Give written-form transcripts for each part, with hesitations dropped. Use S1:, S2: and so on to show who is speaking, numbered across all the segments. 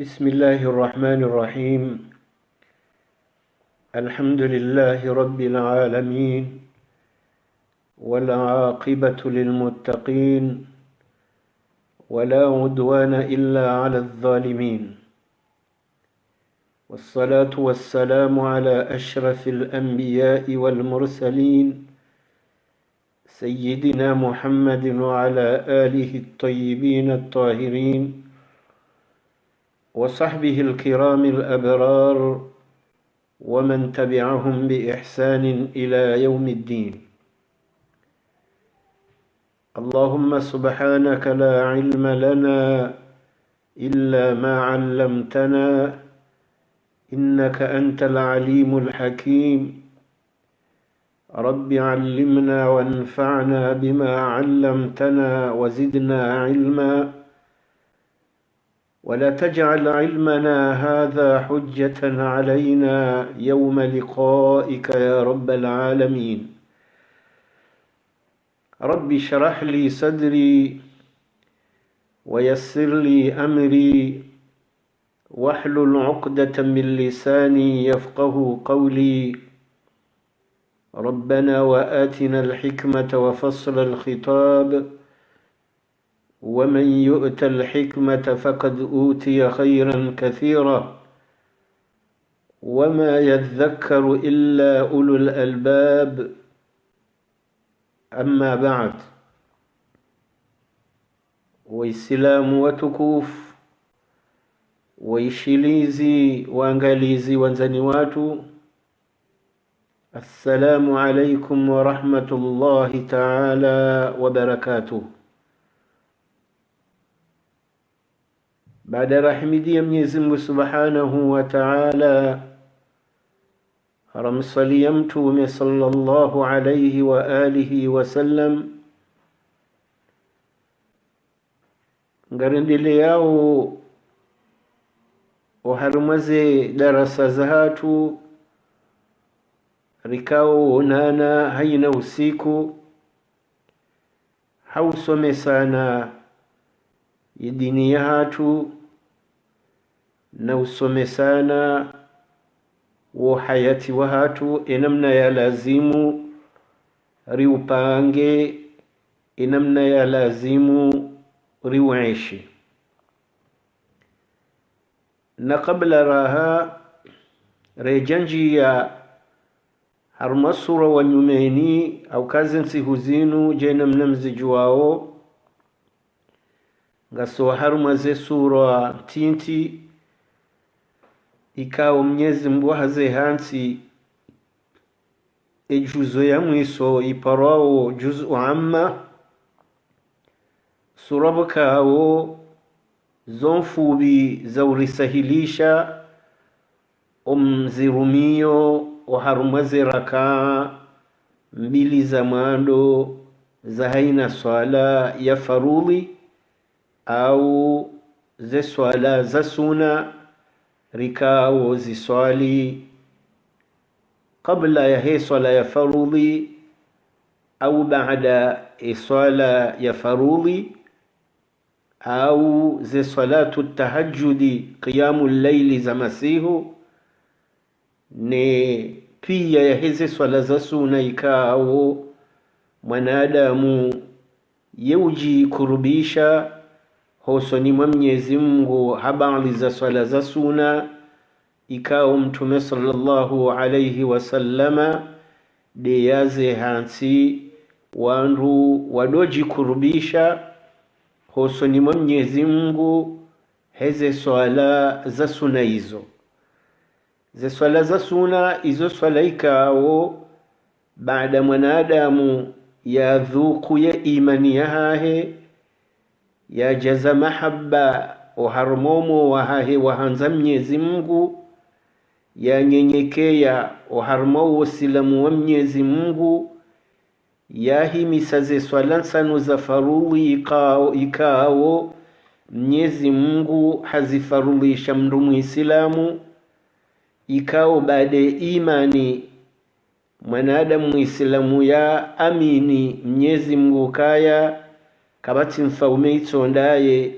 S1: بسم الله الرحمن الرحيم. الحمد لله رب العالمين، والعاقبة للمتقين، ولا عدوان إلا على الظالمين، والصلاة والسلام على أشرف الأنبياء والمرسلين سيدنا محمد وعلى آله الطيبين الطاهرين وصحبه الكرام الأبرار ومن تبعهم بإحسان إلى يوم الدين. اللهم سبحانك لا علم لنا إلا ما علمتنا إنك أنت العليم الحكيم. رب علمنا وانفعنا بما علمتنا وزدنا علما، ولا تجعل علمنا هذا حجة علينا يوم لقائك يا رب العالمين. رب اشرح لي صدري ويسر لي أمري واحلل عقدة من لساني يفقه قولي. ربنا وآتنا الحكمة وفصل الخطاب، ومن يؤت الحكمة فقد أوتي خيرا كثيرا، وما يذكر إلا أولو الألباب. أما بعد. Waislamu watukufu, waishilizi, waangalizi, wanzani watu, assalamu alaikum wa rahmatullahi ta'ala wa barakatuh. Baada rahimidia Mwenyezi Mungu Subhanahu wa Ta'ala, haramsalia Mtume sallallahu alayhi wa alihi wa sallam, ngarendele yao oharumaze darasa zahatu rikao nana haina usiku hausome sana dini yatu na usome sana wa hayati wahatu enamna ya lazimu riupange, enamna ya lazimu riuishi. Na kabla raha rejanji ya harmasura wa nyumeni au kazinsi huzinu jena mnamzijuwao ngaso harumaze sura tinti ikao Mwenyezi Mungu haze hansi ejuzo ya mwiso iparao juzu amma surabukao zonfubi zaurisahilisha omzirumio oharumaze raka mbili za mwando za haina swala ya faruli au ze swala za suna rikao ziswali kabla ya he swala ya faruli au baada swala ya faruli au ze salatu tahajjudi qiyamul layli za masihu ne pia ya hizi swala za suna ikao mwanadamu yeuji kurubisha hosoni mwa Mwenyezi Mungu habari za swala za suna ikao Mtume sallallahu alayhi wasallama de yaze hansi wandu wadoji kurubisha hosoni mwa Mwenyezi Mungu heze swala za suna hizo. Ze swala za suna hizo swala ikao baada mwanadamu ya dhuku ya imani ya hahe ya jaza mahabba oharmomo wahahe wahanza Mwenyezi Mungu ya nyenyekea oharmo wasilamu wa Mwenyezi Mungu ya himisa ze swala nsano za faruli ikao Mwenyezi Mungu hazifarulisha mndu muislamu ikao baada imani mwanadamu muislamu ya amini Mwenyezi Mungu kaya kabati mfaume itondaye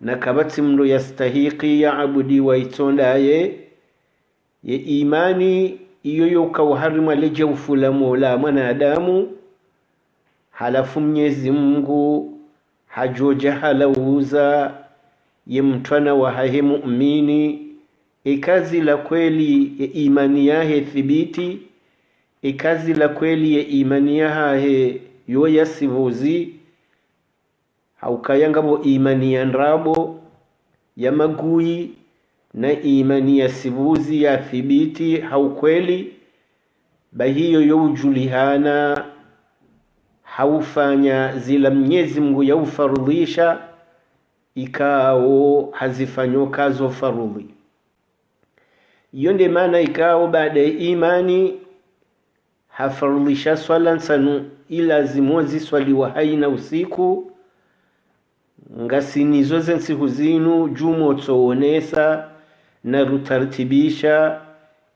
S1: na kabati mndo yastahiki ya abudi wa itondaye ye imani iyo yokauharima leja ufula mola mwanadamu, halafu Mwenyezi Mungu hajoja halauza ye mtwana wa hahe mu'mini ikazi la kweli ye imani yahe thibiti, ikazi la kweli ye imani yahe yoya sivuzi, haukayangabo imani ya nrabo ya magui na imani ya sivuzi ya thibiti haukweli, bahiyo youjulihana haufanya zila Mwenyezi Mungu ya ufarudhisha ikao hazifanyo kazo farudhi. Yonde maana ikao baada ya imani hafarudhisha swala nsanu ila zimozi swaliwa haina usiku ngasinizo zensihu zinu jumo tsoonesa na rutartibisha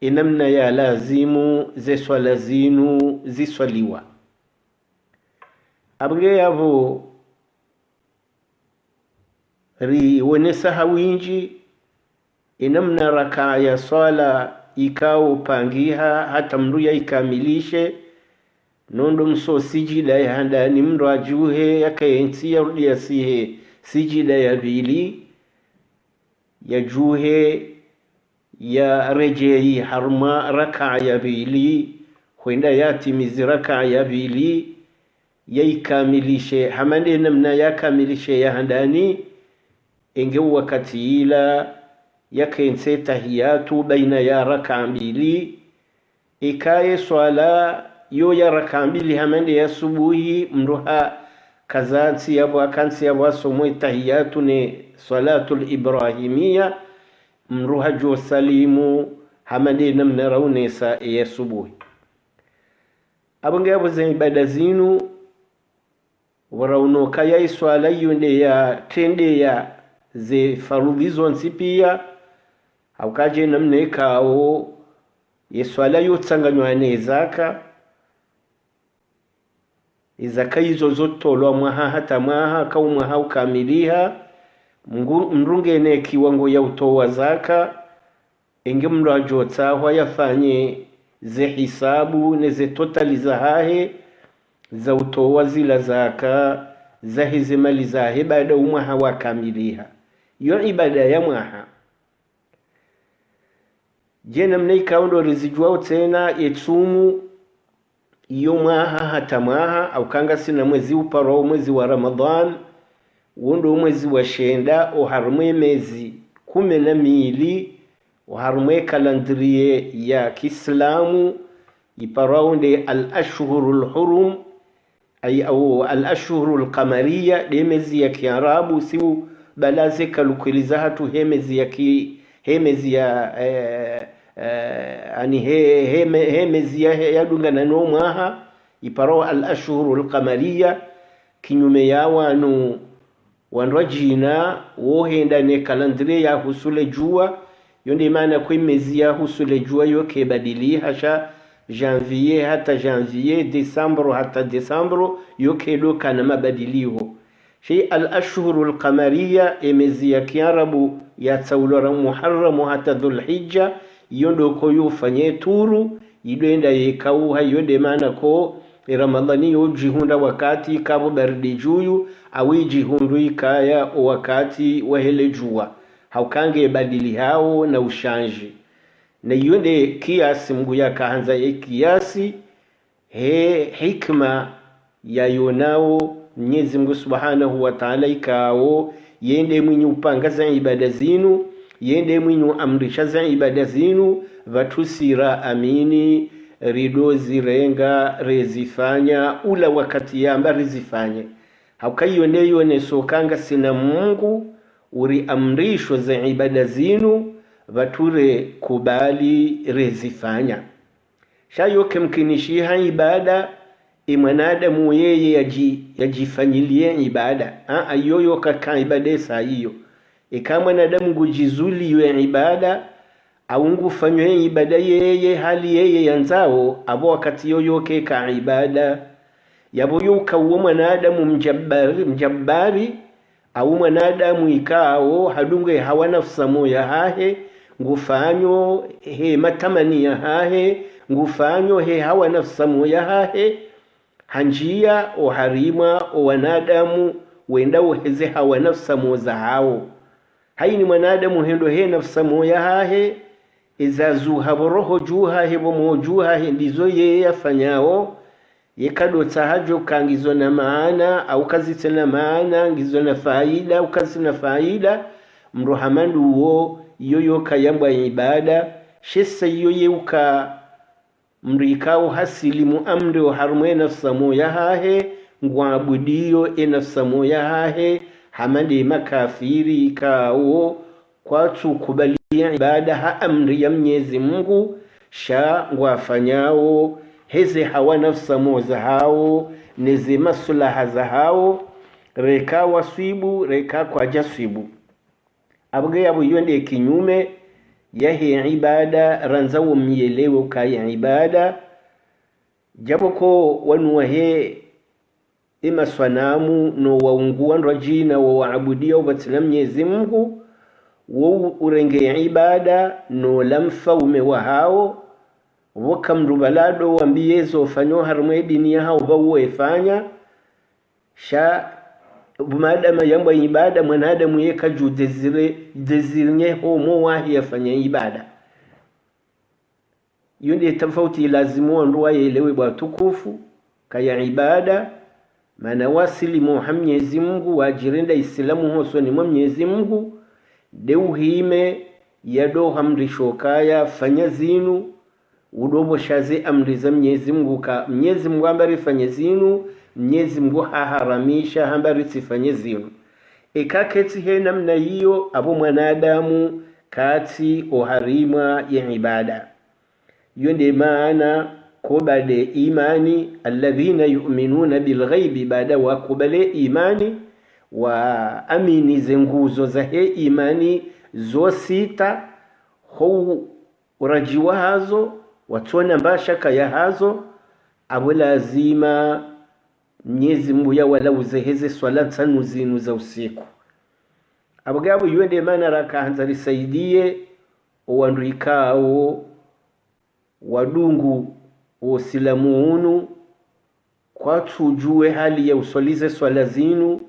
S1: inamna ya lazimu ze swala zinu ziswaliwa. Abge yavo riwonesa hawinji inamna rakaa ya swala ikao pangiha hata mndu ya ikamilishe nondo mso sijida ya handani mndu ajuhe yakayensi ya rudi ya sihe sijida ya vili ya juhe ya rejei harma rakaa ya vili huenda yatimizi rakaa ya vili ya ikamilishe hamande namna ya kamilishe ya handani enge wakati ila yakayense tahiyatu baina ya rakaa mbili ikaye swala yo ya rakaa mbili hamande ya subuhi mruha kazansi yabo akansi yabo asomwe tahiyatu ne salatul ibrahimia mruha jo salimu hamande namna raunesa ya subuhi. Abonge yabo za ibada zinu waraunoka ya swala yunde ya tende ya ze farudhizo nsipia haukaje namna ikao ye swala yotsanganywa ne zaka izaka hizo zotolwa mwaha hata mwaha kau mwaha ukamiliha mrunge ne kiwango ya utowa zaka enge mndu ajotahwa yafanye ze hisabu ne ze totaliza hahe za utowa zila zaka za hizi mali zahe baada umwaha wakamiliha yo ibada ya mwaha. Jena mnaika ndo rizijwao tena yetumu iyo mwaha hata mwaha au kanga sina mwezi uparo mwezi wa Ramadhan wondo mwezi wa shenda oharumwe mezi 12 oharumwe kalandrie ya Kiislamu iparawunde al-ashhurul hurum ay au al-ashhurul qamariya de mezi ya Kiarabu siu balaze kalukiliza hatu hemezi ya ani hemezi ya dungana no mwaha iparo al-ashhurul qamariya kinyume ya wanu wanrajina wohenda ne kalandrie ya husule jua yonde maana kwa mezi ya husule jua yoke badili hasha janvier hata janvier december hata december yoke doka na mabadilio shi al-ashhurul qamariya emezi ya Kiarabu ya tsaulora Muharram hata Dhulhijja yondo ko yufanye turu yidenda yekau hayode maana ko Ramadhani yojihunda wakati kabo baridi juyu awijihundu ikaya wakati wa hele jua haukange badili hao na ushanji na yonde kiasi Mungu yakaanza kiasi hikma ya yonao Mwenyezi Mungu Subhanahu wa Ta'ala ikao yende mwenye upanga za ibada zinu yende mwenye amrisha za ibada zinu vatusira amini rido zirenga rezifanya ula wakati yamba rezifanye haukayone yone sokanga sina Mungu uri amrisho za ibada zinu vature kubali rezifanya shayo kemkinishiha ibada mwanadamu yeye yajifanyilie ibada ayoyo kaka ibada saa hiyo kama mwanadamu gujizuli yeye ibada au ngufanywe ibada yeye hali yeye yanzao abo wakati yoyo keka ibada yabo yuka uwo mwanadamu mjabbari au mwanadamu ikao hadunge hawa nafsa moya hahe ngufanyo he matamani ya hahe ngufanyo he hawa nafsa moya hahe hanjia oharima o wanadamu wenda uheze hawa nafsa moza hao haini mwanadamu hendo he nafsa moya hahe izazu haboroho juha hebo mojuha ndizo ye yafanyao yekado tahajo kangizo na maana au kazi tena maana ngizo na faida au kazi na faida mrohamandu uo yoyo kayambwa ibada shesa yoye uka mrikao hasilimu amri wa harumwe nafsa moya hahe ngwabudio nafsa moya hahe hamande makafiri ikao kwa tukubalia ibada ha amri ya Mwenyezi Mungu sha ngwafanyao heze hawa nafsa moza hao neze maslaha za hao reka waswibu reka kwa jaswibu abge yabo yonde kinyume yahe ibada ranzawo mielewo kai ibada jaboko wanu he ima swanamu no waungu ndo jina wa waabudia ubatina Mwenyezi Mungu wo urenge ibada no lamfa umewa hao wakamru balado wambiezo fanyo harumwe dini ya hao bawo efanya sha bumadama yamba ibada mwanadamu yeka ju desire homo wahi yafanya ibada yonde tofauti lazimu ndo yaelewe bwa tukufu kaya ibada maana wasili Mwenyezi Mungu wajirenda Islamu hoso ni Mwenyezi Mungu deuhime yado hamrishokaya fanya zinu udobo shaze amri za Mwenyezi Mungu ka Mwenyezi Mungu ambari fanya zinu Mwenyezi Mungu haharamisha ambari sifanye zinu ikaketi he namna hiyo abo mwanadamu kati oharima ya ibada yonde maana kubale imani alladhina yu'minuna bilghaibi baada wa kubale imani wa amini zenguzo za he imani zo sita ho urajiwa hazo watona mbashaka ya hazo abo lazima Mwenyezi Mungu ya wala uzeheze swala tanu zinu za usiku abagabo yonde maana rakaanza risaidie owanduikao wadungu osilamuunu kwa tujue hali ya usolize swala zinu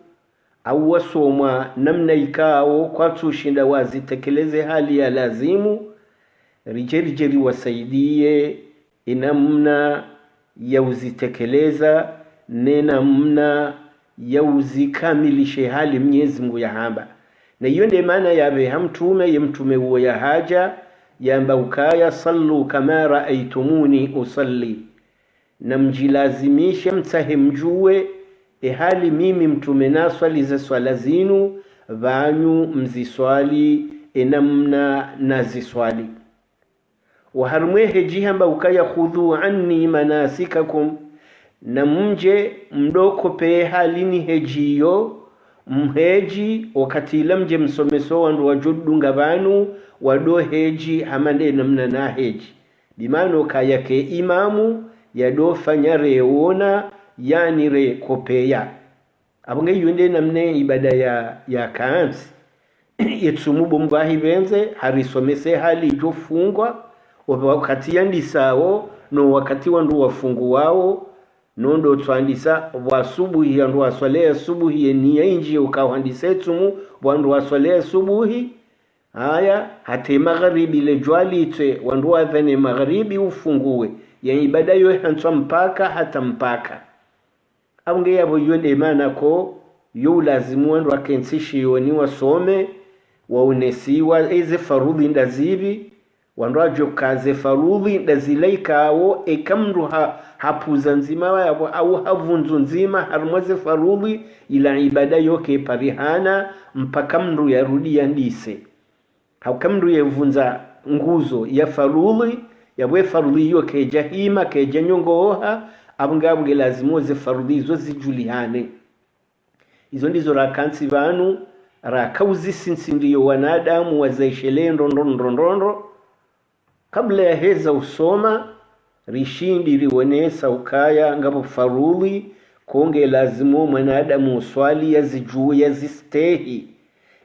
S1: au wasomwa namna ikao kwa tushinda wazitekeleze hali ya lazimu rijeri wasaidie inamna ya uzitekeleza nenamna ya uzikamilishe hali Mwenyezi Mungu ya hamba na hiyo ndio maana yabe hamtume yemtume huo ya haja yamba ukaya sallu kama raaitumuni usalli na mjilazimishe mtahemjue hali mimi mtume naswali za swala zinu vanyu mziswali enamna naziswali waharumwe heji hamba ukaya khudhu anni manasikakum na mje mdoko pe halini hejiyo mheji wakati lamje msomeso wandu wajudunga vanu wado heji hamande namna na heji bimano kayake imamu yado fanya reona yani re kopeya abonge yunde namne ibada ya kaansi yetsumubo mbahi benze harisomese hali jofungwa wakati yandisawo no wakati wandu wafungu wao nondo twandisa wasubuhi yandu waswale subuhi niya inji ukahandise tsumu wandu waswale subuhi haya hate magharibi le jwali twe wandu wadhane magharibi ufunguwe ya ibada yo hantwa mpaka hata mpaka abunge yabo yonde maana ko yo lazimu wandu akensishi yoni wasome waunesiwa eze farudhi ndazibi wandu ajokaze farudhi ndazilaikawo ekamru hapuza nzima yabo au havunzu nzima harumwaze farudhi ila ibada yoke parihana mpaka mru yarudi yandise haukamru yevunza nguzo ya farudhi yabwe farudhi yoke jahima ke janyongoha abungabwe lazimu ze farudhi zo zijulihane izo ndizo rakansi vanu rakauzi sinsindiyo wanadamu wazaishele ndondondondondro kabla ya heza usoma rishindi riwonesa ukaya ngabo farudhi konge lazimu mwanadamu uswali yazijua yazistehi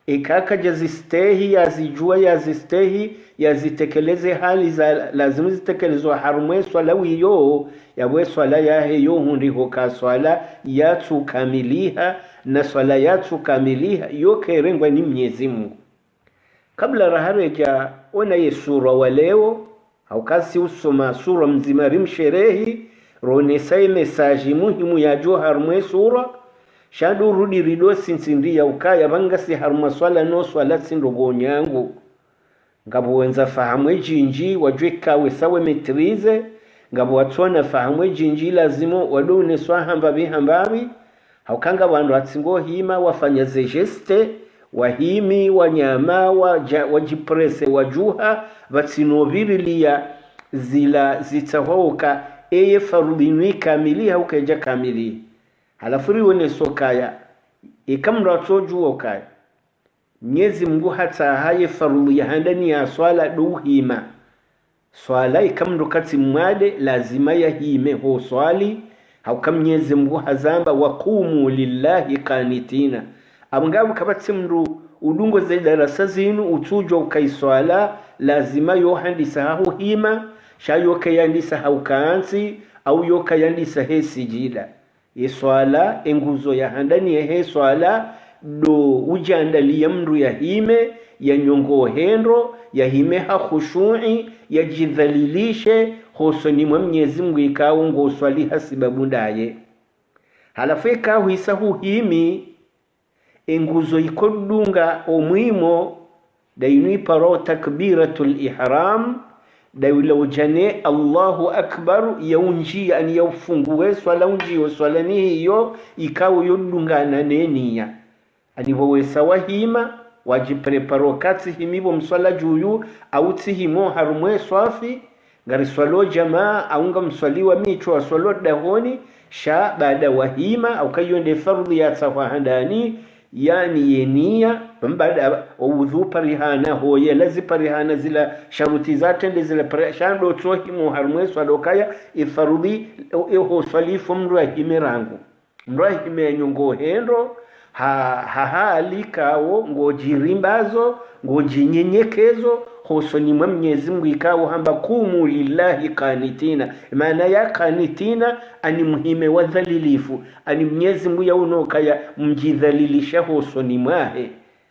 S1: ikaka jazistehi yazijua yazistehi yazitekeleze hali za lazimu zitekelezwa harumwe swala wiyo yawe swala yahe yo hundi hoka swala yatu kamiliha na swala yatu kamiliha yo kerengwa ni Mwenyezi Mungu. Kabla rahareja ona ye sura wa leo au kasi usoma sura mzima rimsherehi ronesai mesaji muhimu ya jo harumwe sura shadu rudi rido sinsindia ukaya bangasi harumwa swala no swala sindogo nyangu ngabo wenza fahamwe jinji wajwe kawe sawe metrize ngabo watona fahamwe jinji lazimo wadune swahamba bihambabi haukanga bandu atsingo hima wafanya ze geste wahimi wanyama wajiprese wajuha batsinobirilia zila zitahoka eye farudini kamili haukeja kamili halafuri wone sokaya ikamra toju okaya Mwenyezi Mungu hata haye farudhu ya handani ya swala duhima swala ikamro kati mwade lazima ya hime ho swali hauka Mwenyezi Mungu hazamba waqumu lillahi qanitina abungabu kabati mru udungo za darasa zinu utujo ukaiswala lazima yo handisa hau hima shayo kayandisa haukaansi au yo kayandisa he sijida swala enguzo ya handani ya he swala do ujandalia mru ya hime ya nyongo hendo ya hime ha khushu'i ya jidhalilishe hosoni mwa Mwenyezi Mungu ikawo ngo swali hasibabu ndaye halafu ikawo isahu himi enguzo ikodunga omwimo dainui paro takbiratul ihram dawila ujane Allahu akbar yaunji an yaufungue swala unji swala ni hiyo ikawo yodungana nenia anivo wesawa hima wajipreparo kati himivo mswala juyu au tihimo harumwe swafi ngari swalo jamaa aunga mswaliwa micho wa swalo dahoni sha baada wahima au kayonde fardhi ya tawahandani yani yenia baada udhu parihana hoye lazi parihana zila sharuti zatende zila parishando tohimo harumwe swalo kaya ifardhi ho swalifu mrahime rangu mrahime nyongo hendo halikawo ngojirimbazo ngojinyenyekezo hosoni mwa Mwenyezi Mungu ikawo hamba kumu lillahi qanitina maana ya qanitina ani muhime wadhalilifu ani Mwenyezi Mungu yaunokaya mjidhalilisha hosoni mwahe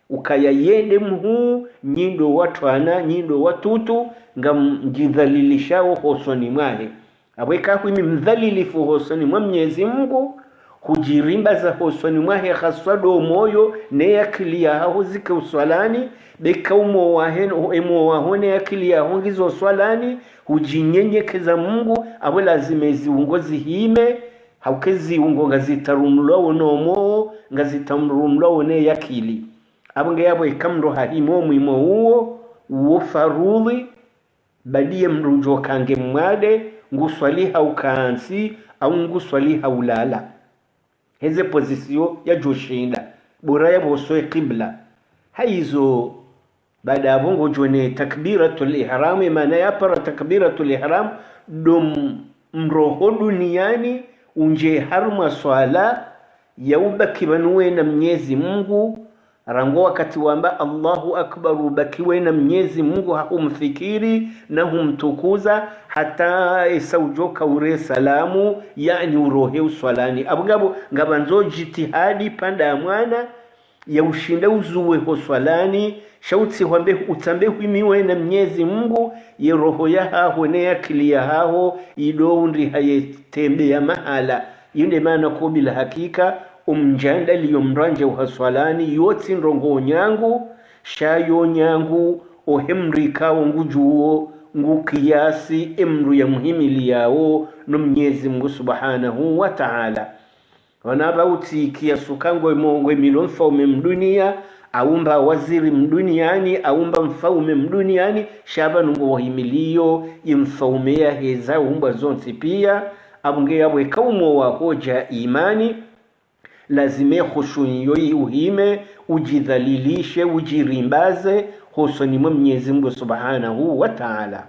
S1: ukaya yende mhu nyindo watwana nyindo watutu nga mjidhalilisha hosoni mwahe abweka kwimi mdhalilifu hosoni mwa Mwenyezi Mungu hujirimba za hosoni mwahe khaswado moyo ne akili ya hozike uswalani beka umo wahone akili ya hongizo swalani hujinyenyekeza Mungu abo lazima ziungozi hime haukezi ungo ngazitarumlo nomo ngazitamrumlo ne akili abonge yabo ikamro hahimo mwimo huo farudhi badie mrujo kange mwade nguswaliha ukaansi au nguswaliha ulala heze pozisio ya joshinda bora ya bosoe qibla haizo baada ya bongo jone takbiratul ihram maana ya para takbiratul ihram dum mroho duniani unje harma swala yaubaki banwe na Mwenyezi Mungu rango wakati wamba Allahu akbar ubakiwe na Mwenyezi Mungu hakumfikiri na humtukuza hata isaujoka ure salamu yani urohe uswalani abugabo ngabanzo jitihadi panda mwana ya ushinda uzuwe ho swalani shauti wambe utambe huimiwe na Mwenyezi Mungu ye roho ya haho ne akili ya haho idoundi hayetembe ya mahala yinde maana ko bila hakika umjanda liyomranje uhaswalani yoti ndongo nyangu shayo nyangu ohemrika ngujuo ngukiyasi emru ya muhimili yao no Mwenyezi Mungu subhanahu wa ta'ala wanabauti kiasukango mongwe milonfaume mdunia aumba waziri mduniani aumba mfaume mduniani shaba nungo wahimilio imfaumea heza umba zonti pia abunge yabwe kaumo wa hoja imani lazime khushunyoi uhime ujidhalilishe ujirimbaze hosoni mwa Mwenyezi Mungu subhanahu wa ta'ala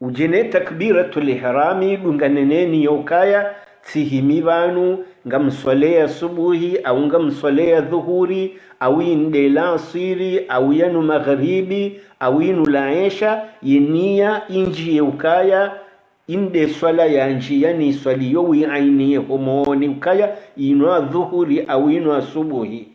S1: ujene takbiratul ihrami dunganeneni yokaya tihimi vanu ngamsolea subuhi au ngamsolea dhuhuri au inde lasiri au yanu magharibi au inu laesha yenia inji ukaya inde swala ya njia ni swali yowi aini homoni ukaya inu dhuhuri au inu subuhi.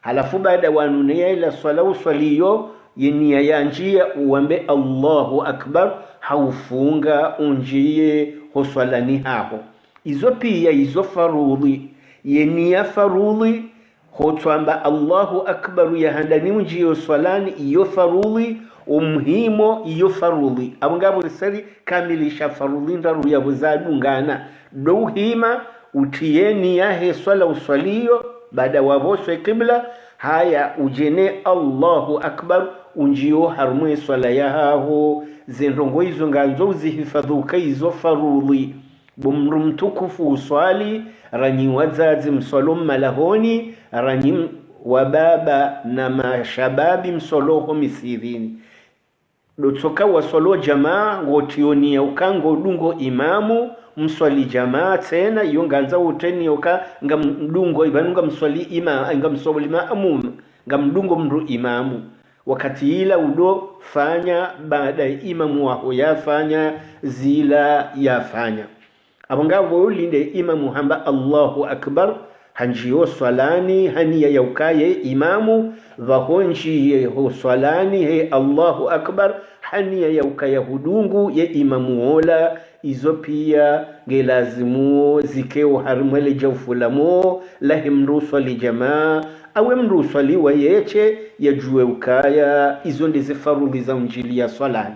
S1: Halafu baada wanunia ila swala uswaliyo yenia ya njia uambe Allahu akbar haufunga unjie hoswalani haho. Izo pia izo farudhi yenia farudhi hotwamba Allahu akbar ya handani unjie swalani iyo farudhi umhimo iyo farudhi abangabo sari kamilisha farudhi ndaru ya buzadungana douhima utieni yahe swala uswaliyo baada waboswe qibla haya ujene Allahu akbar unjio harumwe swala yaho zendongo izo nganzo uzihifadhuka izo farudhi bumru mtukufu uswali ranyi wazazi msolom malahoni ranyi wababa na mashababi msoloho misirini dotsoka wasolo jamaa ngotioni ya ukango dungo imamu mswali jamaa tena iyo nganza uteni yoka ngamdungo ibanunga mswali ima ngamswali maamum ngamdungo mru imamu wakati ila udo fanya baada imamu wako yafanya zila yafanya abangavo linde imamu hamba Allahu akbar hanjiyo swalani haniya yaukaye imamu vahonji ho swalani he Allahu akbar haniya yaukaya hudungu ye imamu ola izo pia ngelazimu zikeo harumele jawfulamo lahi mruswali jamaa awe mruswali wa yeche yajue ukaya izo ndize farudhi za unjili ya swalani.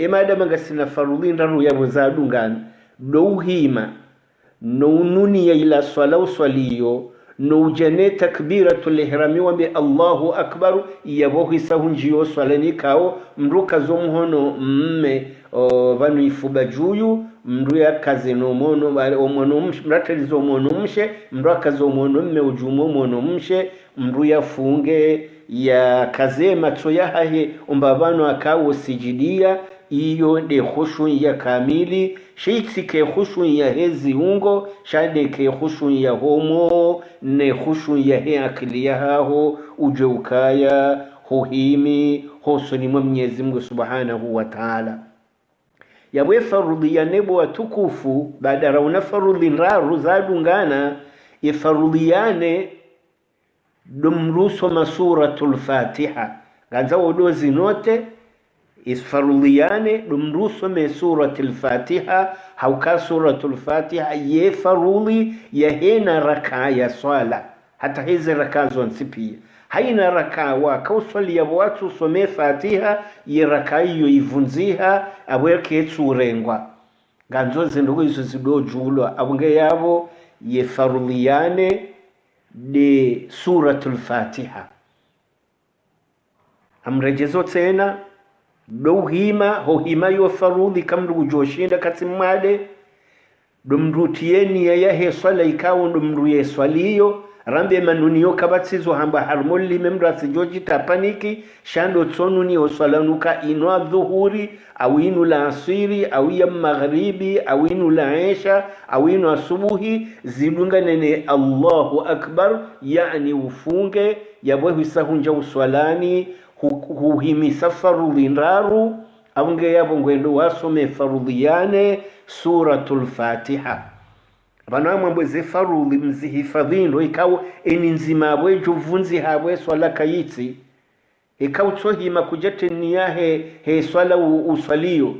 S1: Madama ngasina farudhi ndaru ya buzadungana douhima noununi ya ila swala uswaliyo noujane takbiratul ihrami wa bi Allahu akbar yabohisa hunjiyo swalani kao mruka zomuhono mme vanu ifuba juyu mru ya kaze no mono omono mratelizo mono mshe mru akazo mono mme ujumo mono mshe mru ya funge ya kaze matso ya hahe umbavano akawo sijidia iyo de khushu ya kamili sheitsi ke khushu ya hezi ungo shade ke khushu ya homo ne khushu ya he akili ya haho ujeukaya hohimi hosoni mwa Mwenyezi Mungu Subhanahu wa Ta'ala. Yabwe farudhi ya nebo watukufu baada rauna farudhi nraru zadungana ifarudhiyane dumruso masuratul Fatiha ganza wodozi note isfarudhiyane dumruso me suratul Fatiha hauka suratul Fatiha ye farudhi ya hena raka ya swala hata hizi raka zonsipi haina raka wa kauswali ya watu some Fatiha ye raka iyo ivunziha abweke tsurengwa ganzo zindugo izo zidojulo abunge yabo ye farudhiyane de suratul Fatiha amrejezo tena douhima hohima yo farudhi kamru ujoshinda katimade dumrutieni ya he swala ikawo dumruye swaliyo rambe manuniyo kabatsizo hamba harmoli memrasi joji tapaniki shando tsonuni oswalanuka inwa dhuhuri au inu la asiri au ya magharibi au inu la isha au inu asubuhi zidunga nene Allahu akbar yani ufunge yabwe hisahunja uswalani huhimisa farudhi nraru aunge yabo ngwendo wasome farudhiyane suratul Fatiha bana mwambeze farudhi mzihifadhindo ikawo eninzima bwe juvunzi habwe swala kayitsi ikawo tsohima kujete niyahe he swala uswaliyo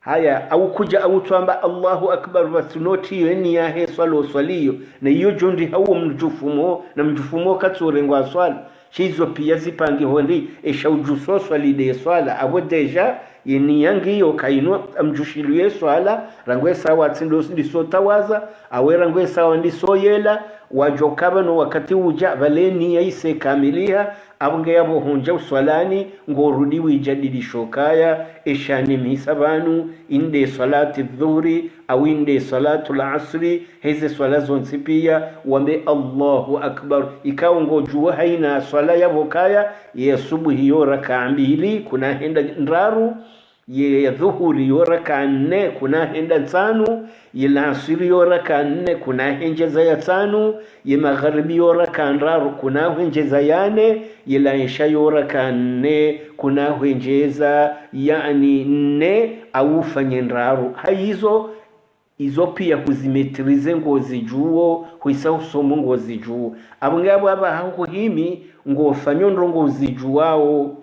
S1: haya au kuja au tuamba Allahu akbar wasunoti niyahe swala uswaliyo na iyo jondi hawo mjufumo na mjufumo katsorengwa swala shizo pia zipangi hondi eshaujuso swali de swala abo deja yeni yangi yo kaino amjushiluye swala rangwe sawa tsindo ndisotawaza awe rangwe sawa ndisoyela wajokaba no wakati uja valeni yaise kamilia abunge yabo honja uswalani ngorudi wijadidi shokaya eshani misabanu inde salati dhuhri au inde salatu al-asri hizi swala zonsi pia wambe Allahu akbar ikawa ngojua haina swala yabo kaya ya subuhi yo raka mbili kuna henda ndraru ye dhuhuri yo raka 4 kuna henda 5, ye asiri yo raka 4 kuna henjeza ya 5, ye magharibi yo raka 3 kuna henjeza ya 4, ye isha yo raka 4 kuna henjeza yani 4 au fanye ndaru. Izo pia kuzimetrize ngozi juo huisa usomo ngozi juo abungabo aba himi ngofanyo ngozi juao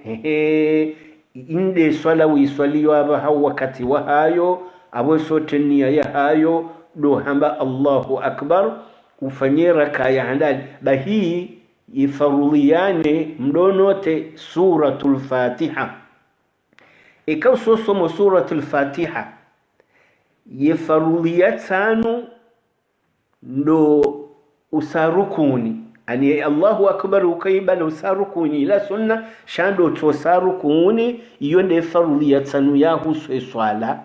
S1: inde swala wiswaliyo aba hao wakati wa hayo abo sote nia ya hayo do hamba Allahu akbar ufanye raka ya handali bahi ifaruliyane mdonote suratul Fatiha ikao sosomo suratul Fatiha yefarulia 5 ndo usarukuni ani Allahu akbar ukaibala usarukuni la sunna shando to sarukuni iyo nde farulia 5 ya huswe swala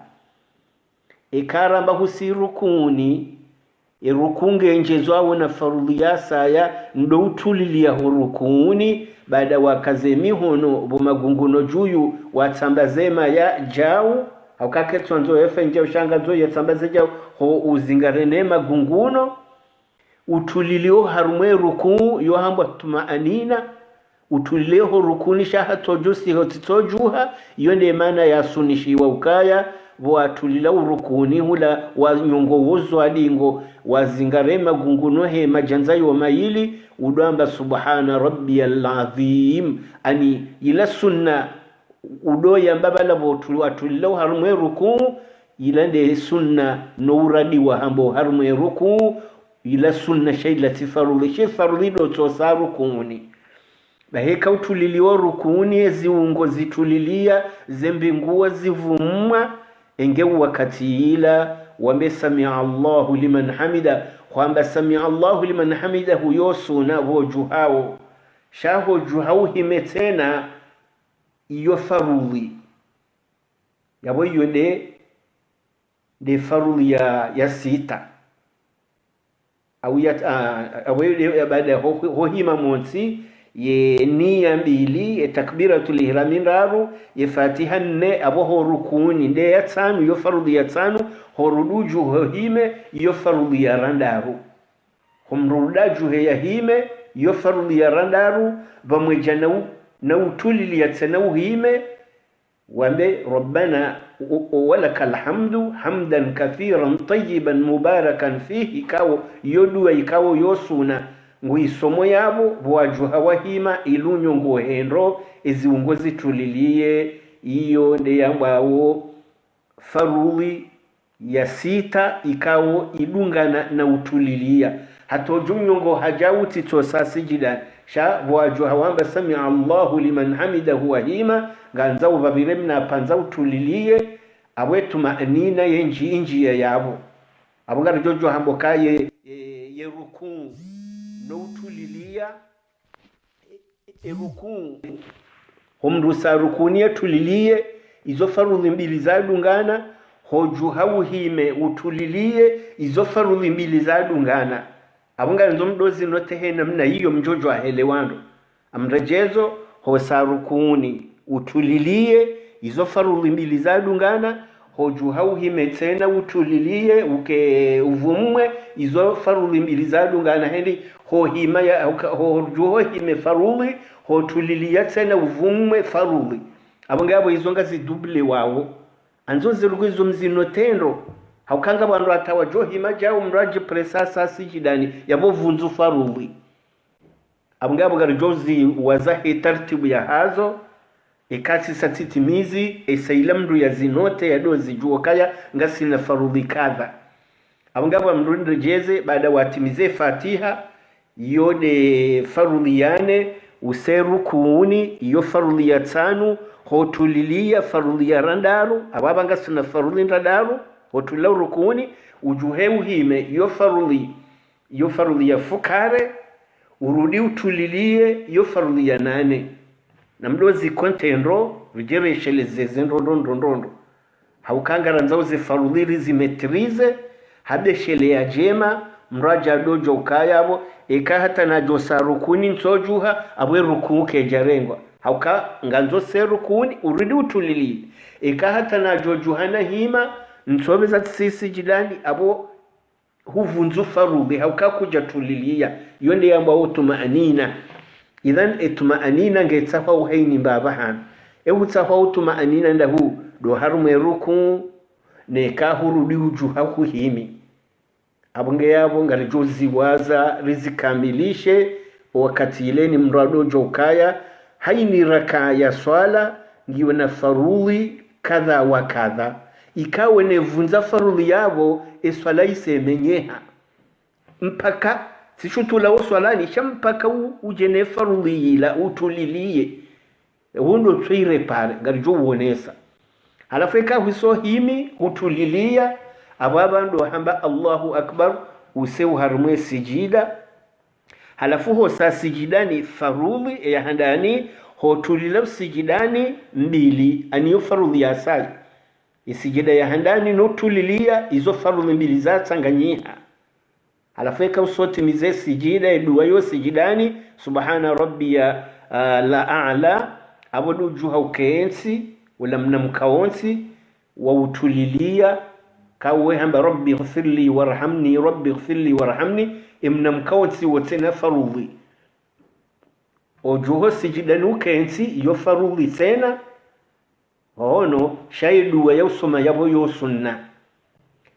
S1: ekaramba husirukuni erukunge njezwawo na farulia saya ndo utulilia hurukuni baada wakazemi hono bumagunguno juyu watambazema ya jau haukake tuanzo efe nje ushanga zo yatambaze ja ho uzingarene magunguno utulilio harumwe ruku yo hamba tumaanina utulilio rukuni shaha tojusi hotitojuha iyo nde maana ya sunishi wa ukaya wa tulila urukuni hula wa nyongo wozo adingo wazingare magunguno he majanzayo maili udamba subhana rabbiyal azim ani ila sunna udoya mbabala botu atulilo harumwe ruku ilande sunna nouradi wa hambo harumwe ruku ila sunna shayla tifaruli shifaruli do tosaru kuni baheka utuliliwa rukuni eziungo zitulilia zembinguwa zivumwa enge wakati ila wambe samia Allahu liman hamida kwamba samia Allahu liman hamida huyo suna hojuhao shaho juhao himetena iyo faruli yabo iyo de faruli ya sita au ya baada hohima monsi ye niya mbili takbiratul ihram raru ye fatiha 4 abo horukuni nde ya 5 iyo faruli ya 5 horuduju hohime iyo faruli ya randaru homrudaju ya hime iyo faruli ya randaru bamwejana na utulili ya tsana uhime wambe rabbana walakal hamdu hamdan kathiran tayyiban mubarakan fihi kawo yodu ikawo yosuna nguisomo yabo bwajuha wahima ilunyo ngohendo eziungo zitulilie iyo nde yambawo faruli ya 6 ikawo idungana na utulilia hatojunyo hajauti tosasijida sha bwajuha wamba samia Allahu liman hamidahu wahima ganzau babiremna panzau tulilie awetu maanina yenji ya yabo abungara jojo hamboka ye ruku no tulilia ruku homrusa rukuni tulilie izo farudhi mbili za dungana hoju hauhime utulilie izo farudhi mbili za dungana abungara nzomdozi notehe namna hiyo mjojo ahelewando amrejezo hosarukuni utulilie izo farudhi mbili za dungana hoju hauhime tena utulilie uvumwe izo farudhi mbili za dungana hendi hohima ya hoju hohime farudhi hotulilia tena uvumwe farudhi abungabo izo ngazi double wawo anzo zirugizo mzino tendo haukanga bantu atawajohima jao mraji presasa sijidani yabo vunzu farudhi abungabo garijozi wazahi tartibu ya hazo ekati satitimizi esailamdu ya zinote ya dozi juo kaya ngasi na farudhi kadha abungabo mrundi jeze baada watimize Fatiha yode farudhi yane useru kuuni iyo farudhi ya 5 hotulilia farudhi ya randaru ababa ngasi na farudhi randaru hotulau rukuni ujuheu hime iyo farudhi ya fukare urudi utulilie iyo farudhi ya 8 na mdozi kontendo vijeresheleze zendondo haukangara nzao ze farudhiri zimetrize habe shele ya jema mraja dojo ukayabo eka hata na josa rukuni nsojuha abwe rukuu kejarengwa hauka nganzo se rukuni uridi utulili eka hata na jojuhana hima nsobeza sisi jilani abo huvunzu farubi hauka kuja tulilia yonde yamba utumaanina idhan itmaanina ngetsafa uhaini babahan utsafa utumaanina ndahu do harumwe rukuu ne ka hurudi ujuha kuhimi abunge yabo ngalijozi waza rizikamilishe wakati ile ni mrado jokaya haini raka ya swala ngiwe na faruli kadha wa kadha ikawe nevunza faruli yabo swala isemenyeha mpaka sishutula swala ni shampaka ujene faruli ila utulilie hundo tsire pale ngalijo uonesa halafu ikahuso himi utulilia ababa ndo hamba Allahu akbar useu harumwe sijida halafu ho sa sijidani farudhi ya handani ho tulila sijidani mbili aniyo farudhi ya sai isijida ya handani no tulilia izo farudhi mbili za tsanganyiha halafu eka usote mize sijida edua yo sijidani subhana rabbiya la a'la abodu juha ukensi wala mnamkaonsi wa utulilia kawe hamba rabbi ighfirli warhamni rabbi ighfirli warhamni imnamkaonsi wotena farudhi ojuho sijidanu kensi yo farudhi tena ono shaidu wa yusoma yabo yo sunna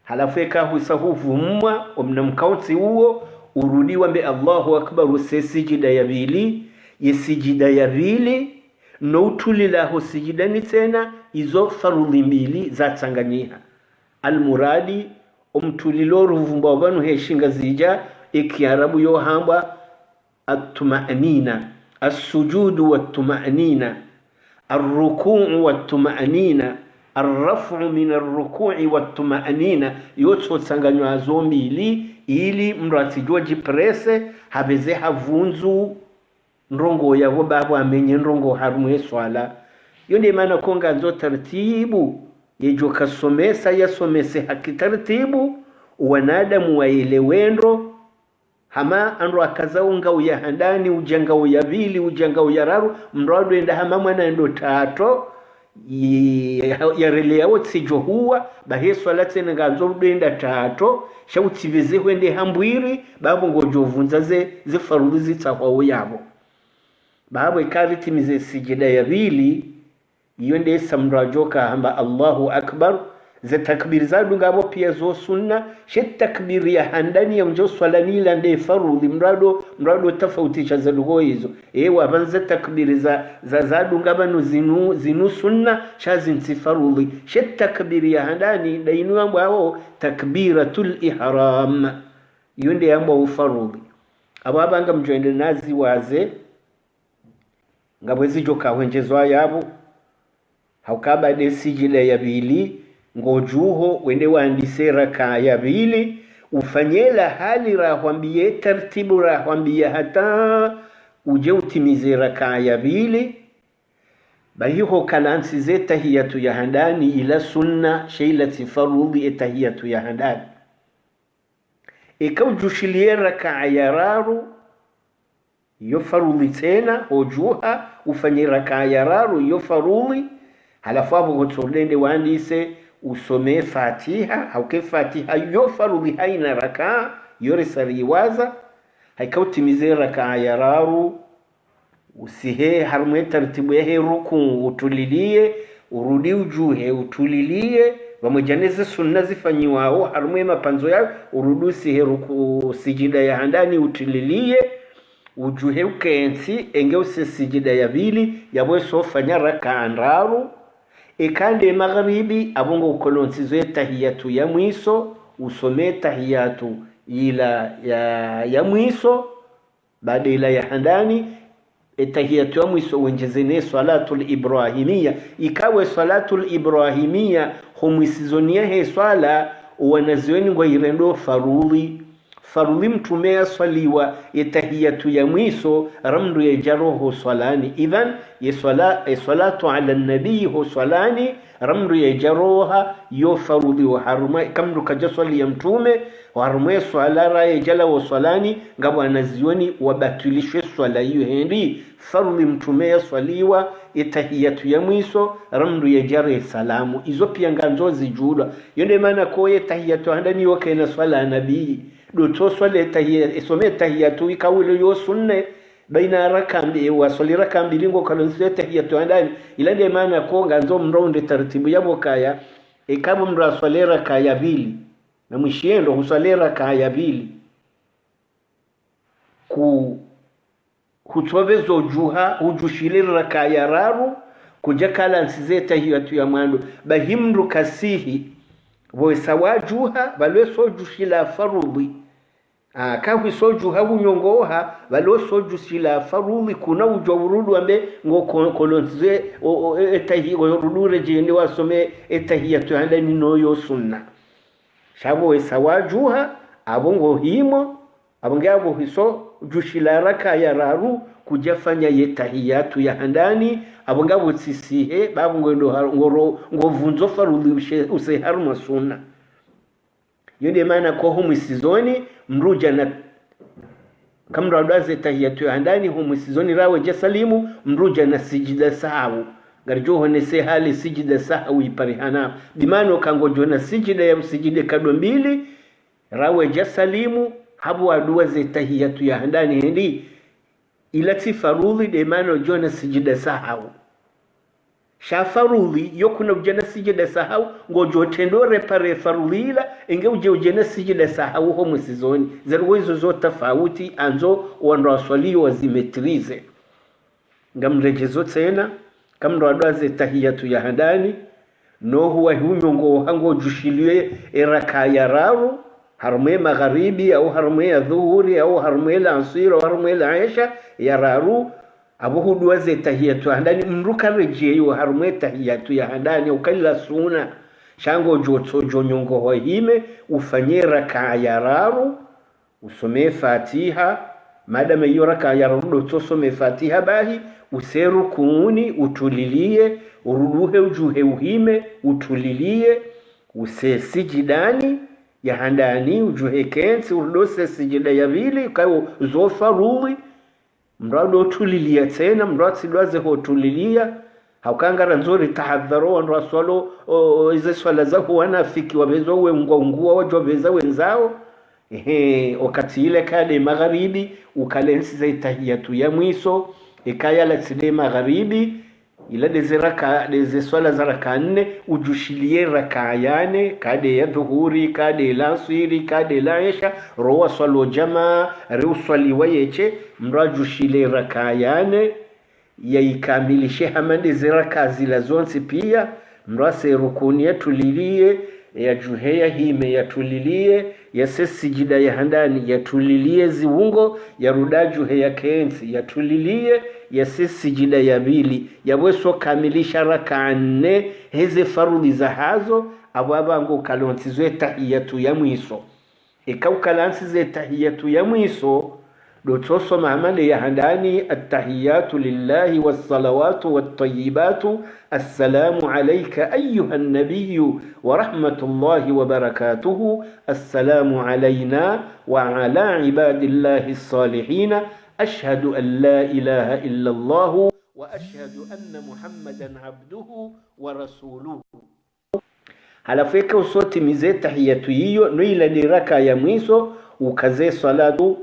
S1: halafu huisahuvumwa omnamkaonsi huo urudiwa mbe Allahu akbar sijida ya bili yesijida ya bili no utulila ho sijidani tena izo farudhi mbili za tsanganyiha almuradi umtulilo ruvumba banu heshinga zija ikiarabu yo hamba at-tumanina as-sujudu wat-tumanina ar-ruku'u wat-tumanina ar-raf'u min ar-ruku'i wat-tumanina yoto tsanganywa zo mbili ili mratijoji presse habeze havunzu ndongo yabo babo amenye ndongo harumwe swala yonde maana konga nzo taratibu yejo kasomesa yasomese hakitaratibu wanadamu waelewendo hama andro akazaunga uyahandani ujanga uyabili ujanga uyararu mrado enda hama mwana endo tato yarelea wotsijo huwa bahe swala tena ngazo enda tato shautiveze wende hambwiri babo ngojovunza ze farudhi zitsaho yabo babo ikariti mize sijida ya bili yonde samrajoka hamba Allahu akbar ze takbir zadu ngabo pia zo sunna shet takbir ya handani ya mjo swala nila nde farudhi mrado tofautisha zadugo hizo wabanza takbir za zadu ngabano zinu sunna shazin farudhi shet takbir ya handani dainu ambao takbiratul ihram yonde ambao farudhi ababanga mjoende nazi waze ngabwezi joka wenjezwa yabo haukaba de sijida ya bili ngojuho wende waandise raka ya bili ufanyela hali rahwambie tartibu rahwambie hata uje utimize raka ya bili bahiho kalansi ze tahiyatu ya handani ila sunna shailati farudhi tahiyatu ya handani ikawjushilie raka ya raru yo farudhi tena hojuha ufanye raka ya raru yo farudhi halafu hapo gotolende waandise usome Fatiha hauke Fatiha yo farudhi haina raka yore sariwaza haikautimize raka ya raru usihe harumwe taratibu ya ruku utulilie urudi ujuhe utulilie bamujaneze sunna zifanyiwao harumwe mapanzo yao urudusi ruku sijida ya handani utulilie ujuhe ukensi enge usijida ya bili yabwe sofanya raka ndaru ikande magharibi abongo ukolonsizo tahiyatu ya mwiso usome tahiyatu ila ya mwiso baada ila ya handani tahiyatu ya mwiso wenjezene salatul ibrahimia ikawe salatul ibrahimia humwisizonia he swala wanaziweni ngwa irendo farudhi farudhi mtume aswaliwa tahiyatu ya mwiso ramdu ya jaroho swalani idhan salatu ala nabii ho swalani ramdu ya jaroha yo farudhi wa haruma kamdu kaja swali ya mtume wa haruma swalara ya jala wa swalani ngabo anazioni wabatilishwe swala hiyo hendi farudhi mtume aswaliwa tahiyatu ya mwiso ramdu ya jare salamu izo pia nganzozi juda yonde maana koye tahiyatu handani yoke na swala nabii do to swale tahiyya isome tahiyatu ikawilo yo sunne baina rakambi wa swali rakambi lingo kalonse tahiyatu andani ila de maana ko nganzo mronde taratibu yabo kaya ikabo mra swale rakaya bili na mwishiendo huswale rakaya bili kutobezo juha ujushile rakaya raru kujakala nsize tahiyatu ya mwando bahimru kasihi wo sawajuha balwe sojushila farudhi kawi sojuha bunyongoha balwe sojushila farudhi kuna ujorudu ambe ngo kolonze etahiyo rudure jende wasome etahiyatu handani noyo sunna shabo sawajuha abongo himo abongabo hiso jushila raka ya raru kujafanya yetahiyatu ya handani abongabo tsisihe babungo ngo vunzo farudhi use haruma sunna yonde maana ko humu sizoni mruja na kamra adaze tahiyatu ya handani humu sizoni rawe jasalimu mruja na sijida sahawu garjoho ne se hali sijida sahawu iparihana bimano kangojo na sijida ya msijide kado mbili rawe jasalimu habu adua ze tahiyatu ya handani hindi ilati farudhi de mano jona sijida sahawu shafarudhi yokuna ujana sijida sahawu ngojo tendo repare farudhila inge ujena sijida sahawu homu sizoni zerwezo zo tafauti anzo wanro aswali wazimetrize ngamrejezo tena kamro adwaze tahiyatu ya handani no huwa hunyongo hango jushiliwe eraka ya raru harme magharibi au harme dhuhuri au harme al-asir au harme al-aisha ya raru abuhu duwaze tahiyatu ya handani mruka rejeye wa harme tahiyatu ya handani ukalla suna shango jotso jonyongo hoime ufanye raka ya raru usome fatiha madama hiyo raka ya raru usome fatiha bahi useru kuuni utulilie uruduhe ujuhe uhime utulilie usesijidani ya handani ujuhe kensi urudose sijida ya vili kayo zofaruli mrado utulilia tena mrado sidwaze hotulilia haukangara nzuri tahadharo wandu waswalo ize swala zahu wanafiki wabezo uwe ngwa wajobeza wenzao wakati ile kade magharibi ukalensi za tahiyatu ya mwiso ikaya la tside magharibi ila deze swala za raka 4 ujushilie raka yane kade ya dhuhuri kade la asiri kade la isha rowa swalo jamaa ruswali wayeche mrajushile raka yane yaikamilishe hamande ziraka zila zonsi pia mrase rukuni ya tulilie ya juheya hime ya tulilie ya sesijida ya handani ya tulilie ziungo ya rudaju heya kensi ya tulilie ya sesijida ya bili ya weso kamilisha raka 4 heze farudhi za hazo ababango kalonsizo tahiyatu ya mwiso ikaukalansize tahiyatu ya mwiso دوتوسو معمل يهداني التحيات لله والصلوات والطيبات السلام عليك أيها النبي ورحمة الله وبركاته السلام علينا وعلى عباد الله الصالحين أشهد أن لا إله إلا الله وأشهد أن محمدا عبده ورسوله على فكرة صوت ميزة تحياتي نيلا لركا يميسو وكزي صلاة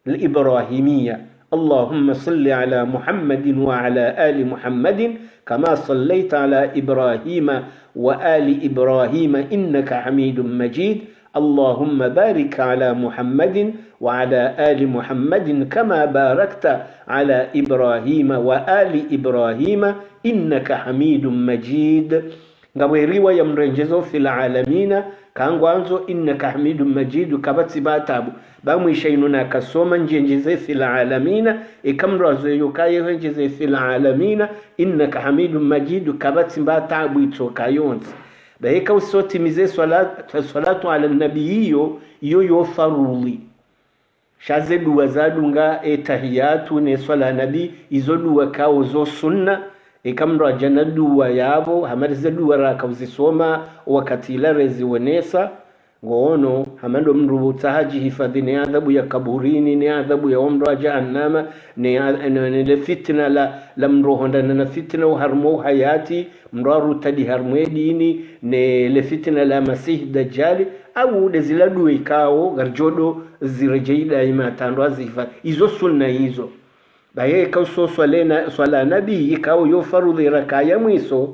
S1: الإبراهيمية اللهم صل على محمد وعلى آل محمد كما صليت على إبراهيم وآل إبراهيم إنك حميد مجيد اللهم بارك على محمد وعلى آل محمد كما باركت على إبراهيم وآل إبراهيم إنك حميد مجيد ngaweriwa ya mrenjezo fil alamina kangwanzo innaka hamidum majid kabati batabu bamwisha inuna kasoma njenjeze fil alamina ikamrazo yokaye njenjeze fil alamina innaka hamidum majid kabati batabu itokayonzi bahika usotimize salatu ala nabii iyo farudhi. Shaze dua zadunga tahiyatu ne swala nabi izo dua kao zo sunna kamra jana dua yabo hamariza dua raka uzisoma wakati ila rezi wenesa ngono hamando mrubuta haji hifadhi ni adhabu ya kaburini, ni adhabu ya umra jahannama, ni fitna la mrohonda na fitna uharmo hayati mraru tadi harmwe dini, ni le fitna la masih dajjali au dezila dua ikao garjodo zirejeida ima tandwa zifa izo sunna hizo. Baye kauso swala nabi ikao yo farudhi rakaya mwiso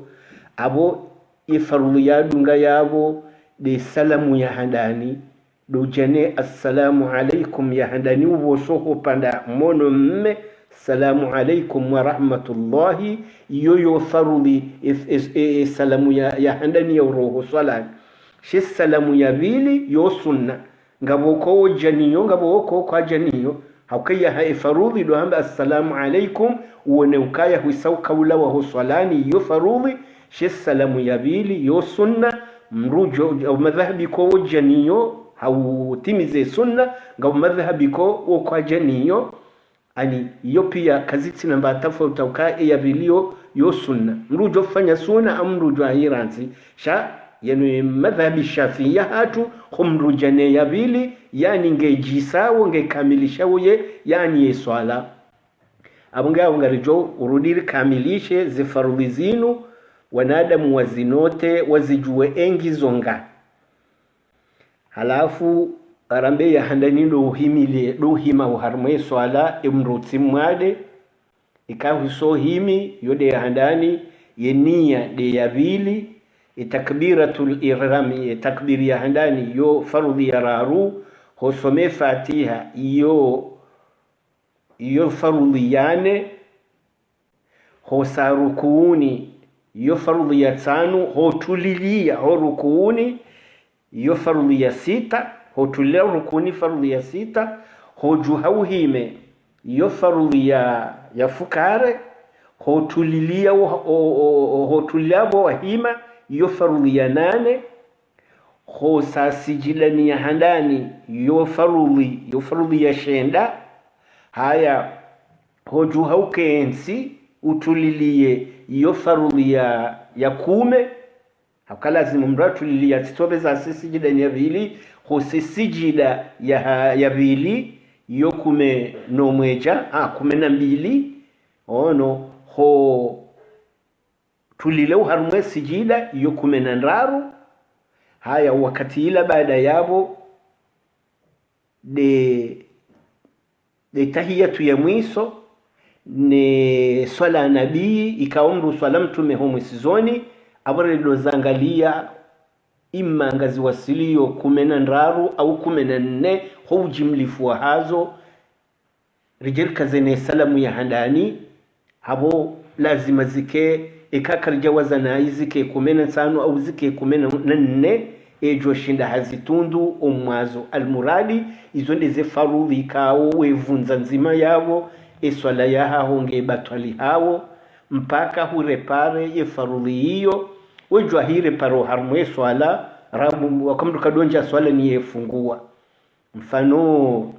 S1: abo ifarudhi ya dunga yabo de salamu ya handani do jane assalamu alaikum ya handani ubo soho panda mono mme salamu alaikum wa rahmatullahi yo farudhi salamu ya handani ya roho swala shi salamu ya bili yo sunna ngabo ko janiyo ngabo ko kwa janiyo haukaya haifarudhi do hamba assalamu alaikum uone ukaya huisau kaula wa huswalani yo farudhi shi salamu ya bili yo sunna mrujo au madhhabi ko janiyo hautimize sunna ngabo madhhabi ko kwa janiyo ani yo pia kaziti namba tofauti ukae ya bilio yo sunna mrujo fanya sunna amrujo ahiranzi sha yani madhhabi shafiya hatu khumrujane ya bili yani ngejisawo ngekamilisha uye yani yeswala abunga ngarijo urudiri kamilishe zifarudhi zinu wanadamu wazinote wazijue engi zonga halafu arambe ya handani do hima uharmwe swala imruti mwade ikahu so himi yode ya handani yenia de ya bili takbiratul ihrami takbiri ya handani yo farudhi ya raru hosome fatiha iyo farudhi yane hosarukuuni iyo farudhi ya tano hotulilia horukuuni iyo farudhi ya sita hotulia rukuni farudhi ya sita hojuhauhime iyo farudhi ya fukare hotulilia hotuliabo wahima iyo farudhi ya 8 hosa sijilani ya handani iyo farudhi ya shenda haya hojuhaukensi utulilie iyo farudhi ya 10 hakalazimu mratulilia titobe za sijida ya bili hosisijida ya bili iyo 12 ono ho tulile uharumwe sijida iyo 13 haya wakati ila baada yabo de tahiyatu ya mwiso ne swala nabii ikaomru swala mtume homwisizoni abore dozangalia imma ngazi wasilio 13 au 14 hujimlifu hazo rijirka zene salamu ya handani habo lazima zike ikakarja wazana izike 15 au zike 14 ejo shinda hazitundu umwazo almuradi izo ndeze farudhi kao wevunza nzima yabo swala yaha honge batwali hawo mpaka hurepare ye farudhi hiyo wejwa hire paro harmwe swala rabu wakamdu kadonja swala ni yefungua mfano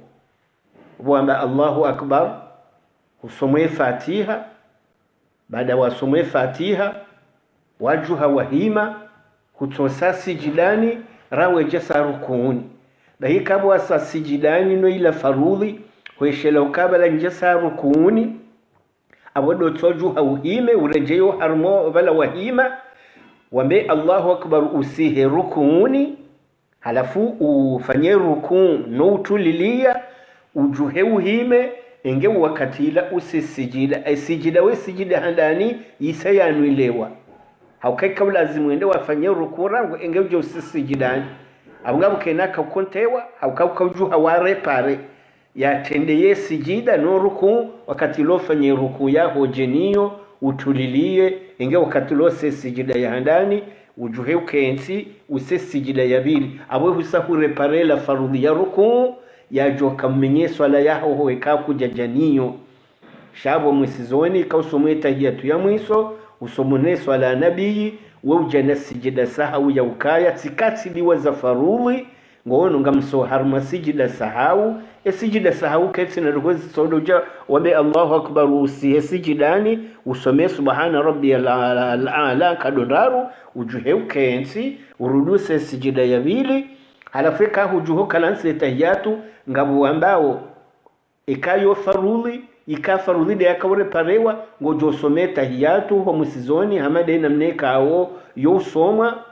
S1: wamba Allahu akbar usomwe fatiha baada wasomwe fatiha wajuha wahima hutosa sijidani rawe jasa rukuni bahika wasa sijidani no ila farudhi hueshela ukabala njasa rukuni abodo tojuha uhime urejeyo harmo bala wahima wambe Allahu akbar usihe rukuni halafu ufanye rukun no utulilia ujuhe uhime enge wakatila usisijida sijida handani isayanuilewa haukeka lazimu ende wafanye rukura enge uje usisijidani abungabo kenaka kontewa haukauka ujuha warepare yatendeye sijida no ruku wakati lofanye ruku yako jeniyo utulilie enge wakati lose sijida ya handani ujuhe ukensi usisijida ya bili abwe husahure parela farudhi ya ruku yajo kamenye swala yaho hoeka kujajaniyo shabo mwisizoni kausomwe tahiyatu ya mwiso usomone swala nabii wujana sijida sahau ya ukaya tikati liwa za faruli ngono ngamso harma sijida sahau sijida sahau kati na rugozi sodoja wabe Allahu akbar usihe sijidani usome subhana rabbiyal a'la kadondaru ujuhe ukensi uruduse sijida ya vili halafika hujuho kalansi tahiyatu ngabu ambao ikayo faruli ikafaruli de yakawre parewa ngojo some tahiyatu ho musizoni hamade namne kawo yo soma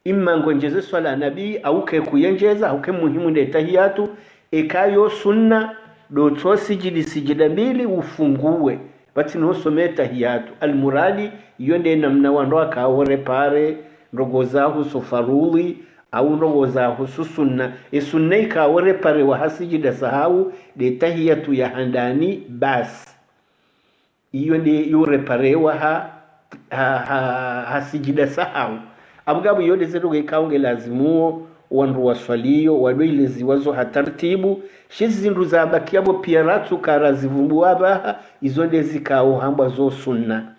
S1: imma ngonjeze swala nabii au ke kuyenjeza au ke muhimu de tahiyatu ikayo sunna do to sijida mbili ufungue bati no some tahiyatu almuradi yonde namna wando akawre pare ndogoza huso faruli au ndogoza huso sunna sunna ikawre pare wa hasijida sahau de tahiyatu ya handani bas iyo de yure pare wa hasijida sahau abgabu yode zeruge kaunge lazimuo wandu waswalio wadwile ziwazo hatartibu shizi zindu za bakiabo pieratu karazivumbu abaha izonde zikao hamba zo sunna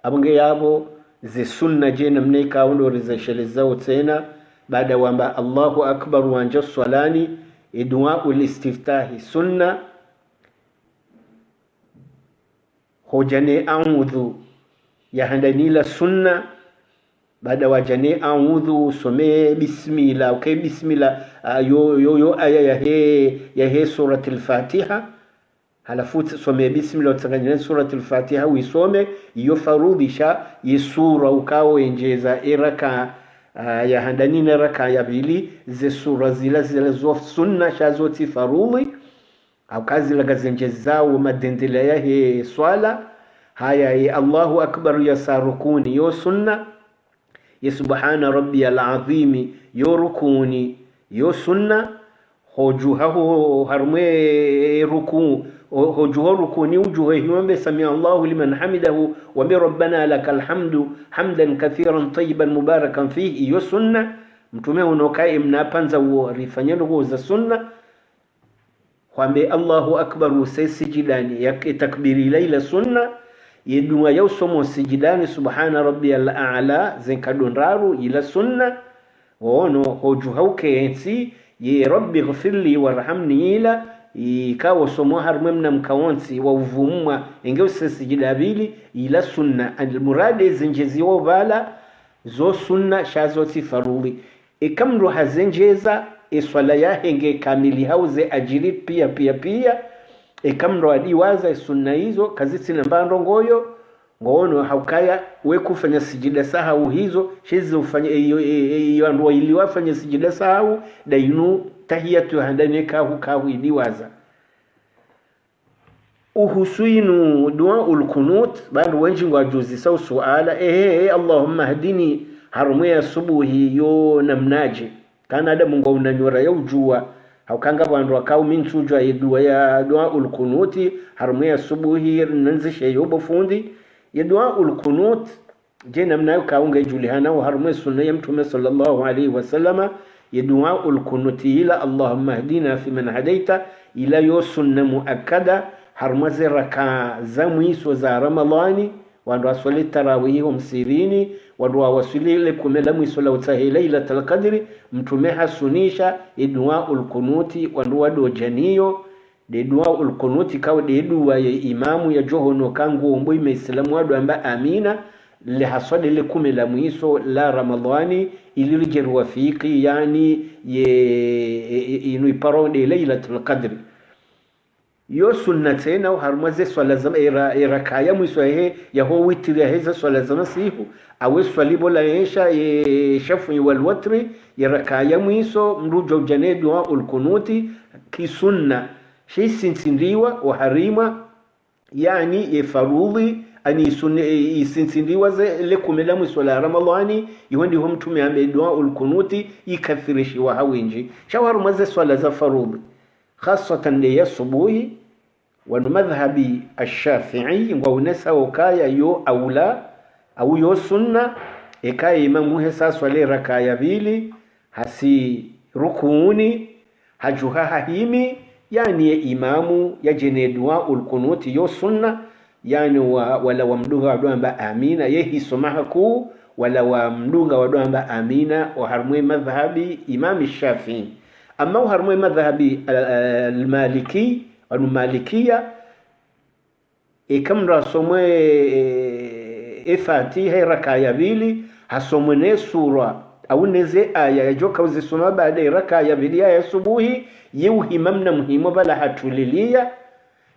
S1: abunge yabo ze sunna jena mneka undo rizashelezao tena baada wamba Allahu akbar wanja swalani dua ulistiftahi sunna hojane a'udhu ya handanila sunna baada wajane a'udhu some bismillah okay bismillah yo aya ya he suratul fatiha halafu some bismillah tsanganya suratul fatiha wisome iyo farudisha yesura ukao enjeza iraka ya handani na raka ya bili ze sura zila zo sunna shazoti faruli au kazi la gazenjezao madendela ya he swala haya Allahu akbar ya sarukuni yo sunna ya subhana rabbiyal azimi yo rukuni yo sunna hojuhaho harme ruku hojuho rukuni ujuhe hiwambe sami Allahu liman hamidahu wa bi rabbana lakal hamdu hamdan kathiran tayyiban mubarakan fihi yo sunna mtume unokae mnapanza rifanyendo za sunna kwambe Allahu akbar usijidani yaktakbiri laila sunna yedunga yausomo sijidani subhana rabbiyal a'la zenkadonraru ila sunna wono hojuhauke ensi ye rabbi ghfirli warhamni ila ikawo somo harmemna mkawonsi wa uvumwa engeo sijida bili ila sunna almurade zenjeziwo bala zo sunna shazoti faruli ikamro hazenjeza swala yahenge kamili hauze ajiri pia ikamro adiwaza sunna hizo kaziti nambando ngoyo ngono haukaya we kufanya sijida sahau hizo shizi ufanye iyo ndo iliwafanya sijida sahau dainu tahiyatu handani kahu iliwaza uhusuinu dua ulkunut bado wenji ngwajuzi sau suala Allahumma hadini harumu ya subuhi yo namnaje kana adamu ngo unanyora ya ujua haukanga bandu wakau minchujwa dua ulkunuti harumu ya subuhi nanzishe yobo fundi ya dua ulkunut jena mnayo kaunga julihana wa harumu sunna ya mtume sallallahu alaihi wasallama ya dua ulkunuti ila Allahumma hadina fi man hadaita ila yo sunna muakkada harumu raka za mwiso za ramadhani wandu waswali tarawih msirini wandu waswali ile kumela mwiso la utahi lailatul qadri mtume hasunisha dua ulkunuti wandu wado janiyo de dua ulkunuti kawa de dua ya imamu ya johono kangu ombo imeislamu wadu amba amina le haswali ile kumela mwiso la ramadhani ilijeru wafiki yani inu iparode lailatul qadri yo sunna tena harmaze swala zama irakaya mwiso ya ho witri ya heza swala zama sihu awe swali bola yesha shafu wal watri irakaya mwiso mrujo jane dua ulkunuti ki sunna shi sinsindiwa wa harima yani farudhi ani sunna sinsindiwa le kumela mwiso la ramadhani yondi ho mtume ambe dua ulkunuti ikathirishi wa hawinji shawarmaze swala za farudhi خاصة ليصبوه والمذهب الشافعي ونسا وكايا يو أولا أو يو سنة إكايا إمام هساس ولي ركايا بيلي هسي ركوني هجوها هيمي يعني إمام يجني دواء القنوت يو سنة yani wala wamdunga wadwamba amina yehi somaha ku wala wamdunga wadwamba amina waharmwe madhhabi Imam Shafi'i. Amma waharmwe madhhabi al-Maliki al-Malikiya ikamra somwe Fatiha raka ya pili hasomwe ne sura au neze aya yajoka uzisoma baada raka ya pili ya subuhi yuhimamna muhimu bala hatulilia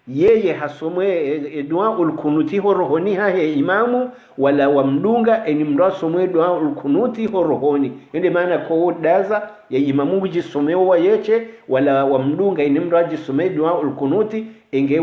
S1: yeye hasomwe dua ulkunuti horohoni hahe imamu wala wamdunga eni mrasomwe dua ulkunuti horohoni ende maana kwa daza ya imamu bujisomewa yeche wala wamdunga eni mrajisomwe dua ulkunuti enge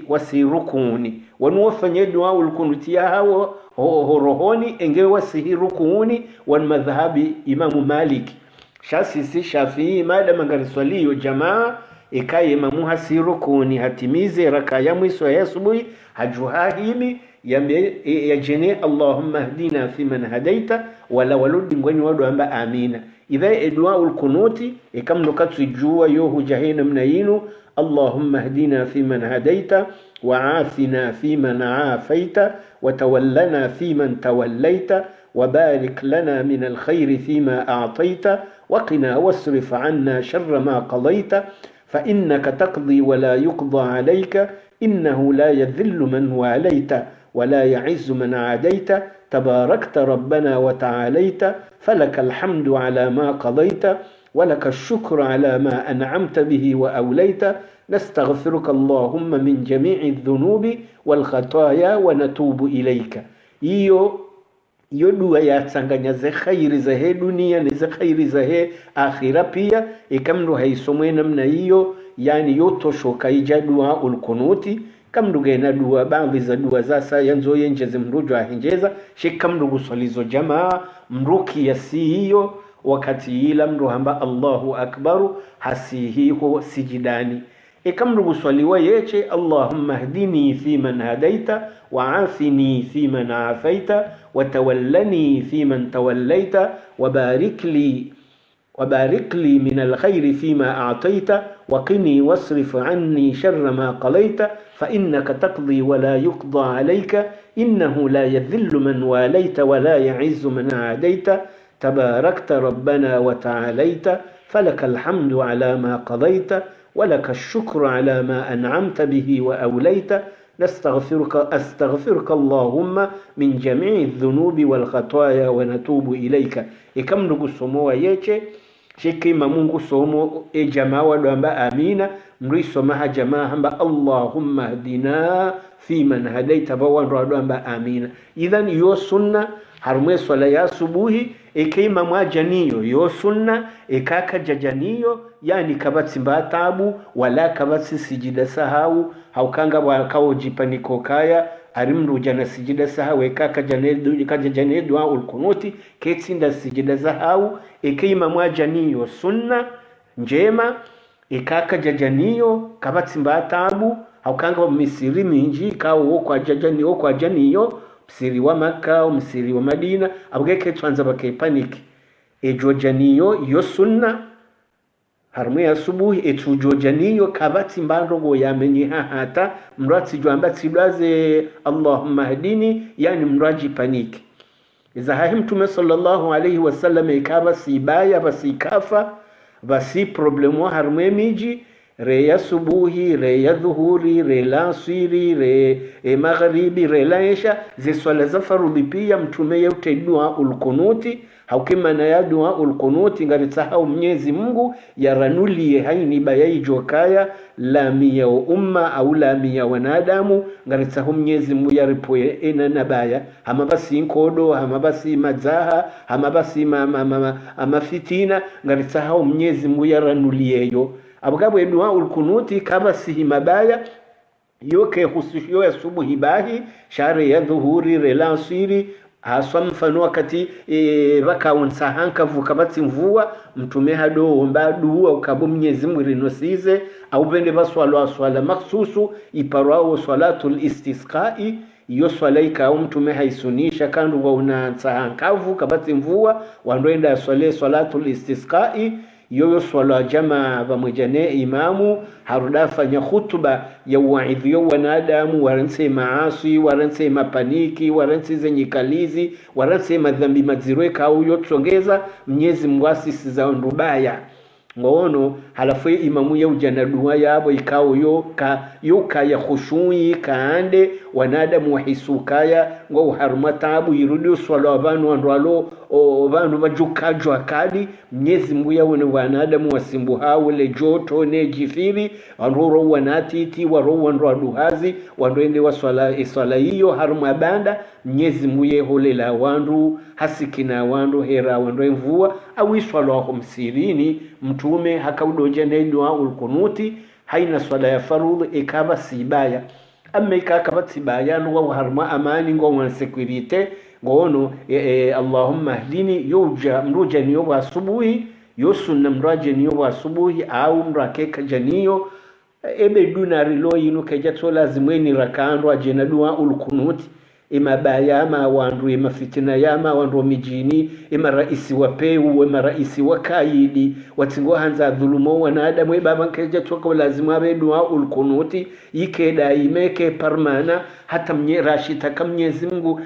S1: wasi rukuni wanu wafanye dua ulkunuti ya hawo horohoni enge wasi rukuni wan madhhabi Imamu Maliki Shasisi Shafii madama ngariswaliyo jamaa ikaye imamu hasirukuni hatimize raka ya mwisho ya asubuhi hajuhahimi ya jene Allahumma hdina fi man hadaita wala waludi ngweni wadu amba amina idha dua ulkunuti ikamno katujua yo hujahina mnayinu Allahumma hdina fi man hadaita wa afina fi man afaita wa tawallana fi man tawallaita وبارك لنا من الخير فيما أعطيت وقنا واصرف عنا شر ما قضيت فإنك تقضي ولا يقضى عليك إنه لا يذل من واليت ولا يعز من عاديت تباركت ربنا وتعاليت فلك الحمد على ما قضيت ولك الشكر على ما أنعمت به وأوليت نستغفرك اللهم من جميع الذنوب والخطايا ونتوب إليك iyo dua yatsanganya ze khairi za he dunia ni ze khairi za he akhira pia ikamndo haisomwe namna hiyo yani yotoshoka ija dua ulkunuti kamndo gena dua baadhi za dua zasa yanzo yenjeze mrujo ahinjeza shikamndo gusalizo jamaa mruki yasi hiyo wakati ila mro hamba Allahu akbaru hasihiho sijidani ikamndo gusaliwa yeche Allahumma hdini fi man hadaita وعافني فيمن عافيت وتولني فيمن توليت وبارك لي من الخير فيما أعطيت وقني واصرف عني شر ما قضيت فإنك تقضي ولا يقضى عليك إنه لا يذل من واليت ولا يعز من عاديت تباركت ربنا وتعاليت فلك الحمد على ما قضيت ولك الشكر على ما أنعمت به وأوليت أستغفرك اللهم من جميع الذنوب والخطايا ونتوب إليك إكم نقصموا ييچه شكي ممونغو سومو جماعة ودوانبا آمين مريسو مها جماعة اللهم اهدنا في من هديت بوان ودوانبا آمين إذن يو سنة harumwe swala ya subuhi ikeima mwajaniyo yo sunna ikaka jajaniyo yani kabatsi mbatabu wala kabatsi sijida sahau haukanga wakao jipaniko kaya arimru jana sijida sahau ikaka jane dua ulkunuti ketsinda sijida sahau ikeima mwajaniyo sunna njema ikaka jajaniyo kabatsi mbatabu haukanga misiri minji kao kwa janiyo msiri wa Maka msiri wa Madina abweke twanza bakepaniki ejojaniyo yo sunna harumwe asubuhi etujojaniyo kabati mbandogo yamenye hata mratsi jwamba tsidwaze Allahumma hadini yani mraji paniki izahahi mtume sallallahu alayhi wasallam ikaba sibaya basikafa basi problemu harumwe miji re ya subuhi, re ya dhuhuri, re la asiri, re magharibi, re la isha zi swala za farudhi pia mtume yote dua ulkunuti haukima na ya dua ulkunuti ngaritahau Mwenyezi Mungu yaranulie haini bayai jokaya lamia wa umma au lamia wanadamu ngaritahau Mwenyezi Mungu yaripoye ena nabaya hama basi inkodo, hama basi mazaha, hama basi mafitina ngaritahau Mwenyezi Mungu yaranulie yo abugabwe dua ulkunuti kama sihi mabaya yoke husushiyo ya subuhi bahi shari ya dhuhuri relansiri haswa mfano wakati raka unsahanka vukabati mvua mtume hado omba dua ukabu Mwenyezi Mungu rinosize au bende baswala swala maksusu iparao salatul istisqai iyo swala ika mtume haisunisha kandu wa unansahankavu kabati mvua wandoenda swale salatul istisqai yoyo swala jamaa bamwejane imamu haruda fanya khutba ya waidhiyo wanadamu waranse maasi waranse mapaniki waranse zenyikalizi waranse madhambi mazirweka au yotsongeza mnyezi mwasisi za ndubaya ngono halafu imamu ya ujana dua yabo ikao yoka ya khushui kaande wanadamu wahisukaya ngo harumatabu irudi swala abantu wandwalo abantu bajukajwa kadi mnyezi mbuya wone wanadamu wasimbu hawele joto ne jifiri wanroro wanatiti waro wandwa duhazi wandwende wa swala hiyo harumabanda mnyezi mbuye holela wandu hasikina wandu hera wandu mvua au swala wa msirini mtume hakaudoja na dua ulkunuti haina swala ya farudhi ikaba sibaya amma ikakaba sibaya ngo harma amani ngo security ngono Allahumma hdini yoja mruja niyo wa asubuhi yosunna mraje niyo wa asubuhi au mrakeka janiyo ebe duna rilo yinu kejato lazimweni rakandwa jena dua ulkunuti ima bayama wandu ima fitina yama wandu mijini ima raisi wapeu ima raisi wakaidi watingo hanza dhulumo wanadamu iba bankeja toka lazima abe dua ulkunuti ikeda imeke parmana hata rashita kamnyezi Mungu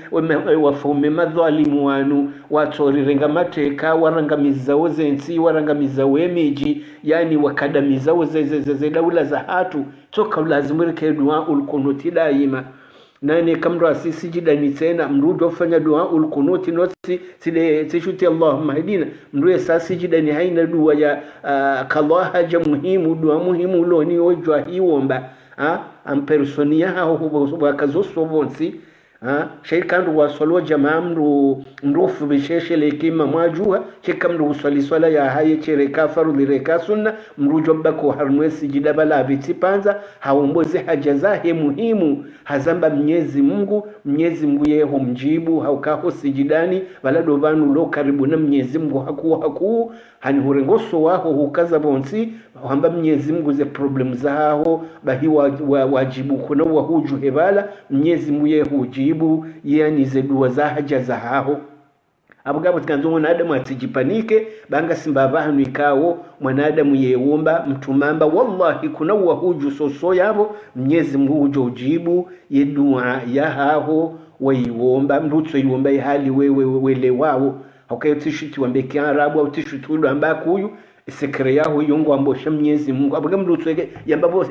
S1: wafume madhalimu wanu watori renga mateka warangamiza wozensi warangamiza wemiji yani wakadamiza wozeze daula za hatu toka lazima rike dua ulkunuti daima nani kamro asisi jidani tena mrudo fanya dua ulkunuti noti sishuti Allahumma hadina mruye sasi jidani haina dua ya kallah haja muhimu dua muhimu loni ojwa hiomba ampersonia hao wakazoso bonsi sheikandu wasalo jamaa mrufu bisheshe lekima mwajua shekamru usali swala ya haye chere kafaru lireka sunna mrujo bako harnwesi jidabala bitipanza haomboze haja zahe muhimu hazamba mnyezi Mungu yeho mjibu haukaho sijidani wala dovanu lo karibu na mnyezi Mungu haku hani hurengoso waho hukaza bonsi hamba mnyezi Mungu ze problem zaho bahi wajibu kuna wahuju hebala mnyezi yeho ujibu yani ze dua za haja zaho abugabo tikanzo mwanadamu atijipanike banga simba bahanu ikawo mwanadamu yeomba mtumamba wallahi kuna wahuju soso yabo mnyezi Mungu ujibu ye dua ya haho waiomba mrutso iomba hali wele wao haukayotishuti wambeke arabu au tishuti ambako huyu sekre yaho yongo ambosha mnyezi Mungu abuga mrutso yambabo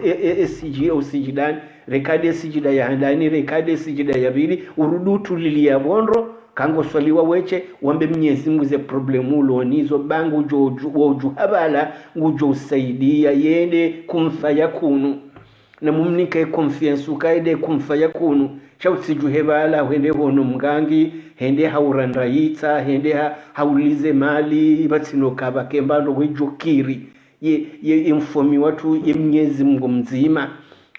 S1: SCG au sijidani rekade sijida ya handani rekade sijida ya bili urudutu lilia bondro kango swaliwa weche wambe mnyezi Mungu ze problemu lonizo bangu woju habala ujo usaidia yende kumfa yakunu na mumnike confiance ukaide kumfa yakunu chautsiju hebala wende hono mgangi hende haurandayitsa hende haulize mali batsino kaba kembando wejokiri ye informi watu ye mnyezi Mungu mzima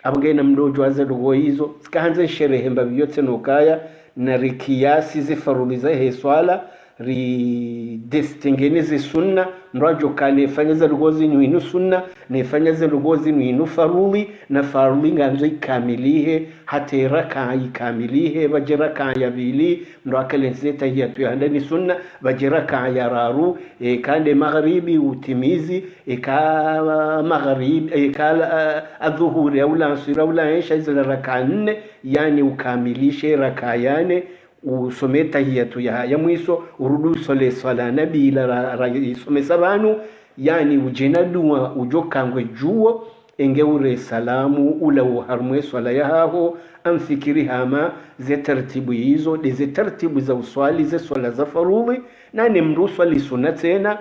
S1: abugena mdojo azedugo hizo sikaanze sherehe mbabiyotse nokaya na rikiasi zifaruliza he swala ri distinguenize sunna mrajo kane fanyeza lugozi nuinu sunna ne fanyeza lugozi nuinu faruli na faruli nganzo ikamilihe hate raka ikamilihe bajiraka ya bili mrakale tahiyatu ya ndani sunna bajiraka ya raru kande magharibi utimizi ka magharibi ka adhuhuri au la asira au la isha zile raka 4 yani ukamilishe raka yane usome tahiyatu ya mwiso urudu swala nabi la isome sabanu yani ujena dua ujokangwe juo engeure salamu ula uharmwe swala yaho amfikiri hama ze tartibu hizo ze tartibu za uswali ze swala za farudhi nani mruswali sunna tena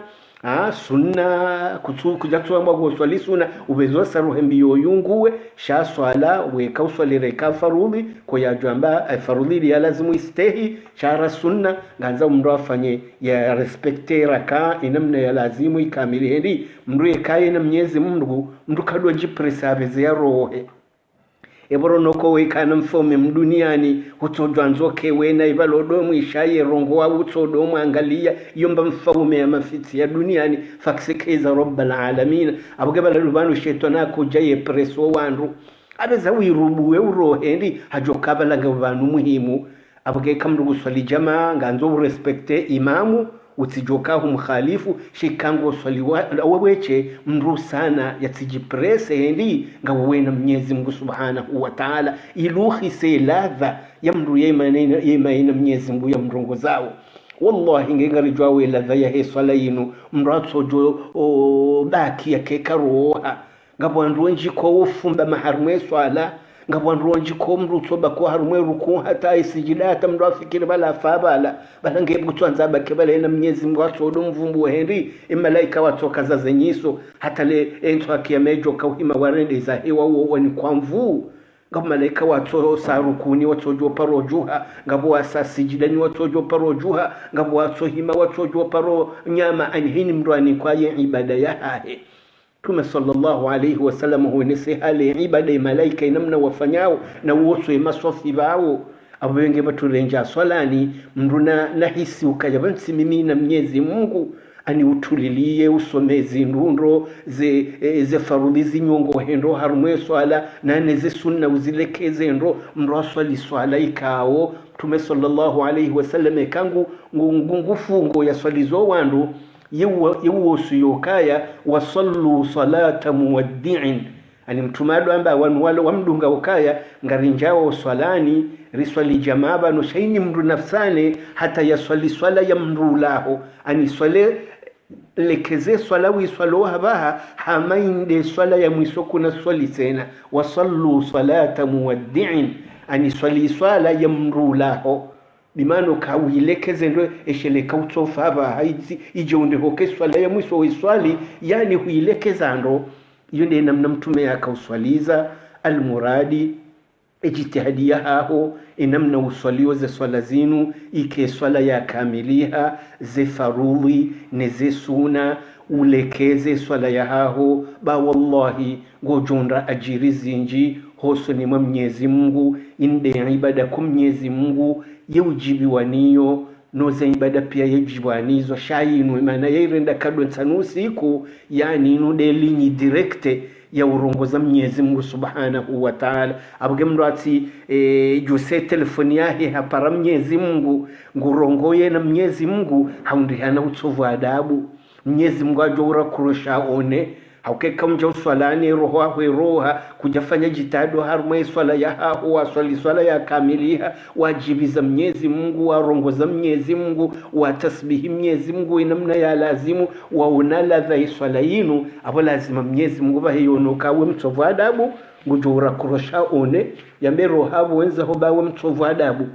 S1: sunna kujatwa mbago swali sunna ubezo saruhembi yoyunguwe sha swala weka uswali reka farudhi ko yajamba farudhi ya lazimu istehi shara sunna ganza mndu afanye ya respecte raka inamna ya lazimu ikamili hendi mndu yekaye na mnyezi mndu kadwa jipresabe ya rohe eboro noko wekana mfome mduniani utojanzoke wena ibalodo mwishaye rongo wa utodo mwangalia yomba mfaume ya mafiti ya duniani faksekeza rabbal alamin abugabala lubanu shetana kujaye preso wandu abeza wirubuwe urohendi hajokabala ngabanu muhimu abuge kamru guswali jamaa nganzo respecte imamu utijokahu mkhalifu shikango swali weche mru sana yatijiprese hendi ngawena Mwenyezi Mungu Subhanahu wa Ta'ala iluhi se ladha ya mru yemaina Mwenyezi Mungu ya mrongo zao. Wallahi ngengari jwawe ladha ya he swala yinu mratso jo baki ya kekaroha ngabwandu wenji ko ufumba maharumwe swala ngabwandu wenji ko mrutso bako harumwe ruku hata isijidata mndu afikiri bala fabala bala ngebutwa nzaba kebala ina Mwenyezi Mungu asodo mvumbu hendi imalaika watoka za zenyiso hata le ento akiamejo kauhima warende za hewa uo ni kwa mvuu ngabo malaika wato sarukuni watojo parojuha ngabo wasasijidani watojo parojuha ngabo watohima watojo paro nyama anhini mrwani kwa ye ibada ya hahe. Tume sallallahu alayhi wasallam huonese hali ibada ya malaika inamna wafanyao na uoso masofi bao abo wenge baturenja swalani mruna nahisi ukajabansi mimi na Mwenyezi Mungu ani utulilie usomezi ndundo ze farudhi zinyongo hendo harumwe swala nane ze sunna uzilekeze ndo mraswali swala ikao. Tume sallallahu alayhi wasallam kangu ngufungo ya swali zo wandu yewo suyokaya wasallu salata muwaddi'in ani mtumado amba wanwalo wamdunga ukaya ngarinjao swalani riswali jamaba no shaini mru nafsane hata yaswali swala ya mru laho ani swale lekeze swala wi swalo habaha hamainde swala ya mwisoko na swali tena wasallu salata muwaddi'in ani swali swala ya mru laho bimano kawilekeze ndo esheleka utsofa aba haizi ijonde hoke swala ya mwisho wiswali yani huilekeza ndo iyo ndiye namna mtume akauswaliza almuradi ejitihadia haho inamna uswalio ze swala zinu ike swala ya kamiliha ze farudhi neze suna ulekeze swala ya haho ba wallahi gojonda ajiri zinji hoso ni Mwenyezi Mungu inde ibada kwa Mwenyezi Mungu yeujibiwaniyo noze ibada pia yejibiwanizo shayinu maana yairenda kadwe tanusiku yani nude linyi direkte ya urongoza Mwenyezi Mungu Subhanahu wa Ta'ala abge mrati jose telefoni yahe hapara Mwenyezi Mungu ngurongoye na Mwenyezi Mungu haundi hana utovu adabu Mwenyezi Mungu ajora kurusha one haukeka mja uswalani roha kujafanya jitado harumwe swala ya hahu swala ya kamiliha wajibiza Mwenyezi Mungu warongoza Mwenyezi Mungu watasbihi Mwenyezi Mungu inamna ya lazimu waona ladha swala yinu abo lazima Mwenyezi Mungu bahiyonoka we mtovu adabu ngujura kurusha one yambe roha wenza ho bawe mtovu adabu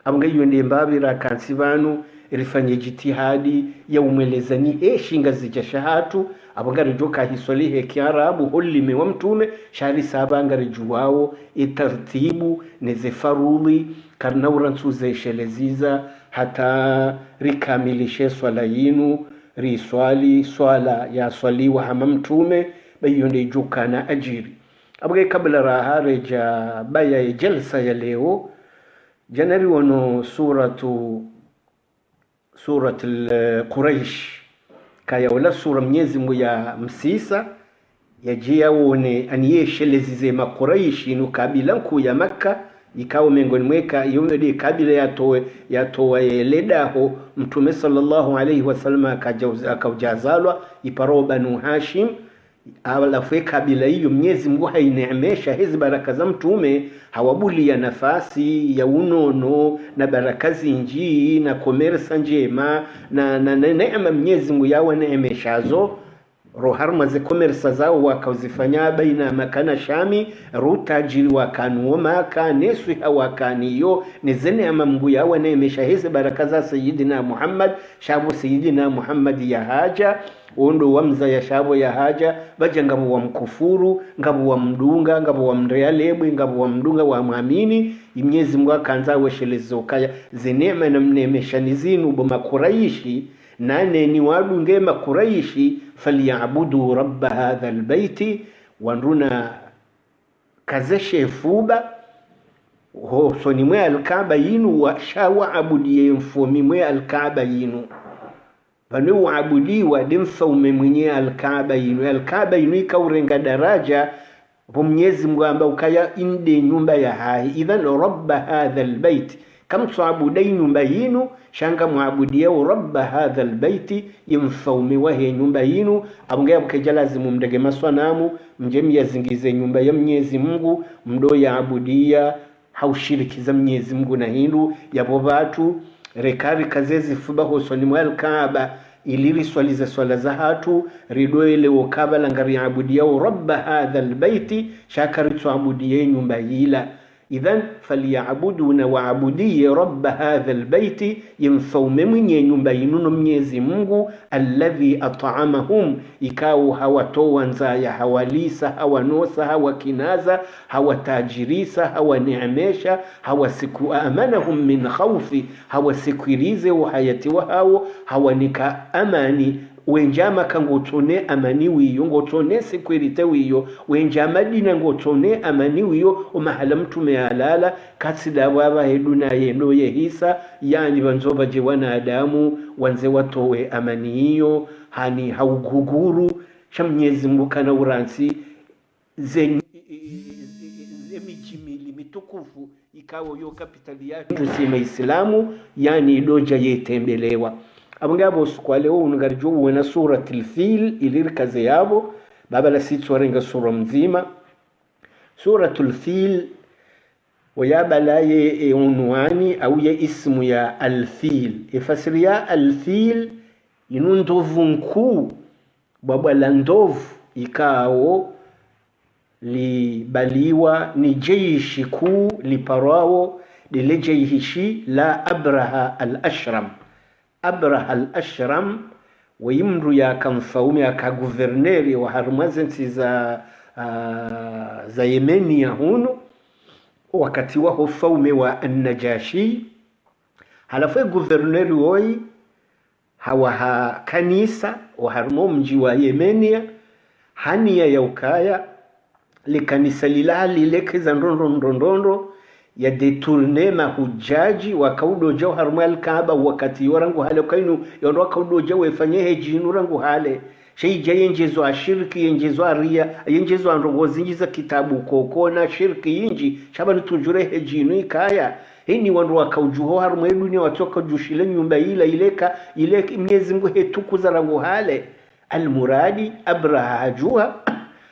S1: abngayo ndiye mbabira kansibanu ilifanya jitihadi ya umelezani shinga zija shahatu abangari joka hiswalihe kiarabu hulime wa mtume shari saba ngari juwao itartibu neze farudhi karnaura nsuze sheleziza hata rikamilishe swala yinu riswali swala ya swali wa hama mtume bayonde joka na ajiri abge kabla rahare ja baya jalsa ya leo janari wano surat al-Quraish kaya wala sura Mwenyezi Mungu ya msisa yajia wone aniyeshelezize Quraish inu kabila nku ya Makka ikawa mengoni mweka yomede kabila yatoa ledaho mtume sallallahu alayhi wasallam akaujazalwa iparo Banu Hashim alafu kabila hiyo Mwenyezi Mungu haineemesha hizi baraka za mtume hawabuli ya nafasi ya unono na baraka zinji na komersa njema na neema Mwenyezi Mungu yawa neemeshazo roharma ze komersa zao wakazifanya baina makana Shami rutajiri wakanu maka nesu hawakaniyo nizene ama Mungu yawa neemesha hizi baraka za Sayyidina Muhammad shabu Sayyidina Muhammad ya haja ondo wamza ya shabo ya haja baja ngabo wa mkufuru ngabo wa mdunga ngabo wa mrealebwe ngabo wa mdunga wa muamini Mwenyezi Mungu akanza weshelezo kaya zenema na mnemesha nizinu bo Makuraishi nane ni wadunge Makuraishi falyabudu rabb hadha albayti wanruna kazeshe fuba ho soni mwe alkaaba yinu wa shawa abudiye mfomi mwe alkaaba yinu banu waabudiwa dimfaume mwenye alkaaba yinu ikaurenga daraja Mwenyezi Mungu amba ukaya inde nyumba ya hai idhan rabb hadha albayt kam tuabudai nyumba yinu shanga muabudia rabba hadha albayti yimfaumi wa he nyumba yinu abunga mkeja lazimu mdege maswanamu mjemi yazingize nyumba ya Mwenyezi Mungu mdo yaabudia haushirikiza Mwenyezi Mungu na hindu yabo batu rekari kazezi fubaho soni mwal Kaaba iliri swaliza swala za hatu ridoele wakaba langari abudia rabba hadha albayti shakari tuabudia nyumba hila idhan faliyabuduna waabudie rabba hadha albayti yimfaume mwenye nyumba yinu Mwenyezi Mungu alladhi at'amahum ikao hawatoa nzaya hawalisa hawanosa hawakinaza hawatajirisa hawaneemesha hawasiku amanahum min khawfi hawasikirize uhayati wao hawanika amani wenjama kangotone amani wiyo ngotone security wiyo wenjama dina ngotone amani wiyo umahala mtume halala kasida baba heduna yendo yehisa yani banzoba je wanadamu wanze watowe amani hiyo hani hauguguru shamnyezi mbukana uransi zenye mijimili mitukufu ikawo yo kapitali yake tuseme Islamu yani doja yetembelewa abangabo sukwale ungarjo wena suratul fil ilirkaze yabo baba la sitwarenga sura mzima suratul fil wayabalaye unwani au ya ismu ya alfil ifasiria alfil inundovu nkuu baba la ndovu ikao libaliwa ni jeishi kuu liparao lile jeishi la Abraha al-Ashram Abraha al-Ashram wimru ya kamfaume aka guverneri wa harmazensi za Yemeni ya hunu wakati wa faume wa an-Najashi halafu guverneri woi hawa kanisa wa harmo mji wa Yemenia hania ya ukaya likanisa lilali lekeza ndondondo ya detourne mahujaji wakaudo jau harmo al-Kaaba wakati yorangu hale kainu yondo wakaudo jau efanye hejinu rangu hale sheija yenjezo ashiriki yenjezo aria yenjezo andongozi njiza kitabu kokona shirki yinji shabani tujure hejinu ikaya hini wandu wakaujuho harmo dunia watoka jushile nyumba ileka Mwenyezi Mungu hetukuza rangu hale almuradi Abraha ajuha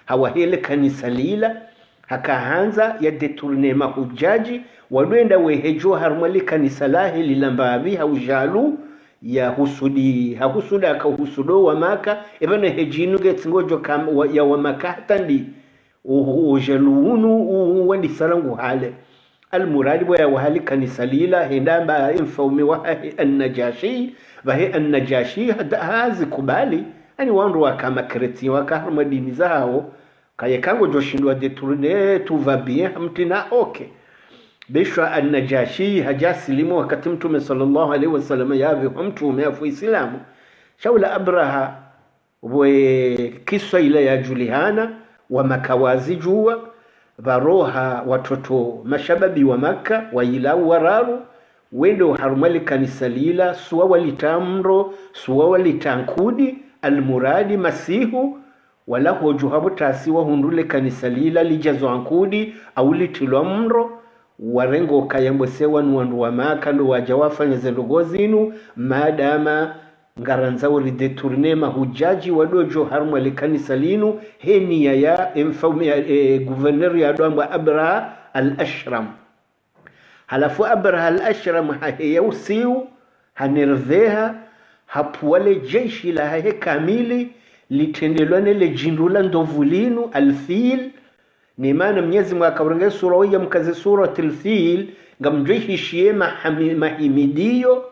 S1: hawa hele kanisa lila hakahanza ya detourne mahujaji wadwenda wehejo harmali kanisa lahi lilambavi haujalu ya husudi hakusuda akahusudo wa Maka ebana hejinu getsingojo ya wa Maka tandi ujaluunu wandi sarangu hale almuradi wa wahali kanisa lila hendamba infaume wa an-Najashi vahe an-Najashi hazi kubali ani wandu wakama kreti wakaharma dini zao kaya kango joshindwa detourne tu va bien mtina okay bishwa an-Najashi hajasilimu wakati mtume sallallahu alaihi wasallam yavi mtume afu Islamu shaula Abraha we kiswa ile ya Julihana wa makawazi jua varoha watoto mashababi wa Maka wa ilau wararu wendo harumali kanisa lila suwa walitamro suwa walitankudi almuradi masihu wala hojuhabu tasiwa hundule kanisa lila lijazo ankudi au litilwa mro warengo kayambosewa nuwandu wa Maka ndo wajawafanya zendogozinu madama ngaranza uri detourne mahujaji wadojo harumali kanisa linu heni ya mfaume guverneri ya doamba Abraha al-Ashram halafu Abraha al-Ashram haheya usiu hanerveha hapuwale jeshi la hahe kamili litendelwane le jindula ndovulinu alfil ni maana Mwenyezi Mungu akawarenga sura ya mkazi suratul fil ngamjihishie mahimidio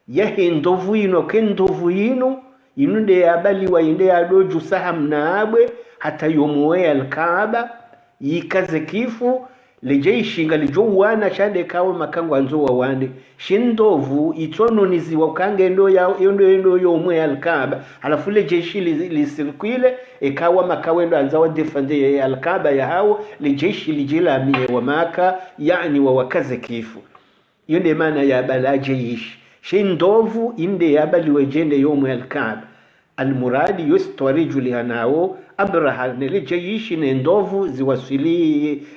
S1: yahe ndovu ino kendovu ino inunde yabali wa inde yadoju sahamna abwe hata yomuwe al-Kaaba yikaze kifu lejeishi ngalijowana chande kawo makango anzo wawande shindovu itononizi wakange ndo yomwe al-Kaaba halafu lejeishi lisirkwile ekawa makawendo anzawa defende al-Kaaba ya hao lejeishi lijila mie wa Maka yani wakaze kifu yonde maana ya balaje yishi shindovu inde yabali wejende yomwe al-Kaaba almuradi yostori julianao Abraha nilijeyishi ne ndovu ziwasili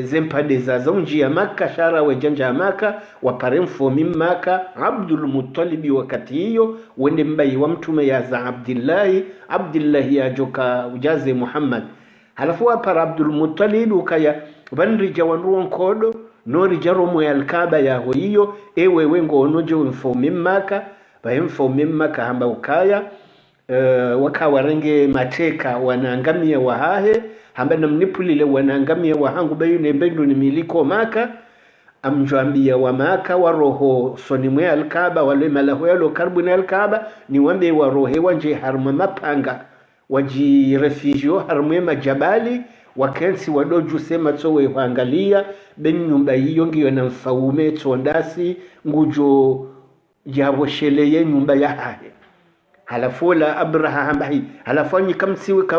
S1: zempade za unji ya Maka shara wejanja ya Maka wapare mfomi Maka Abdul Mutalibi wakati hiyo wende mbai wa mtume ya za Abdillahi ya joka ujaze Muhammad halafu wapara Abdul Mutalibi ukaya vanrija wanruon kodo nori jaromo ya Alkaaba ya hiyo ewe wengo onoje mfomi Maka mfomi Maka hamba ukaya wakawarenge mateka wanaangamia wahahe hamba namnipulile wanaangamia wahangu bayu nembendu ni miliko Maka amjwambia wa Maka wa roho sonimwe Alkaaba wale malaho yalo karibu na Alkaaba ni wambe wa rohe wanje harma mapanga waji refugio harmwe majabali wakensi wadoju sema towe huangalia ben nyumba hiyo ngiyo na mfaume tondasi ngujo jawosheleye nyumba ya hahe halafu la Abraha hambahi halafu nyi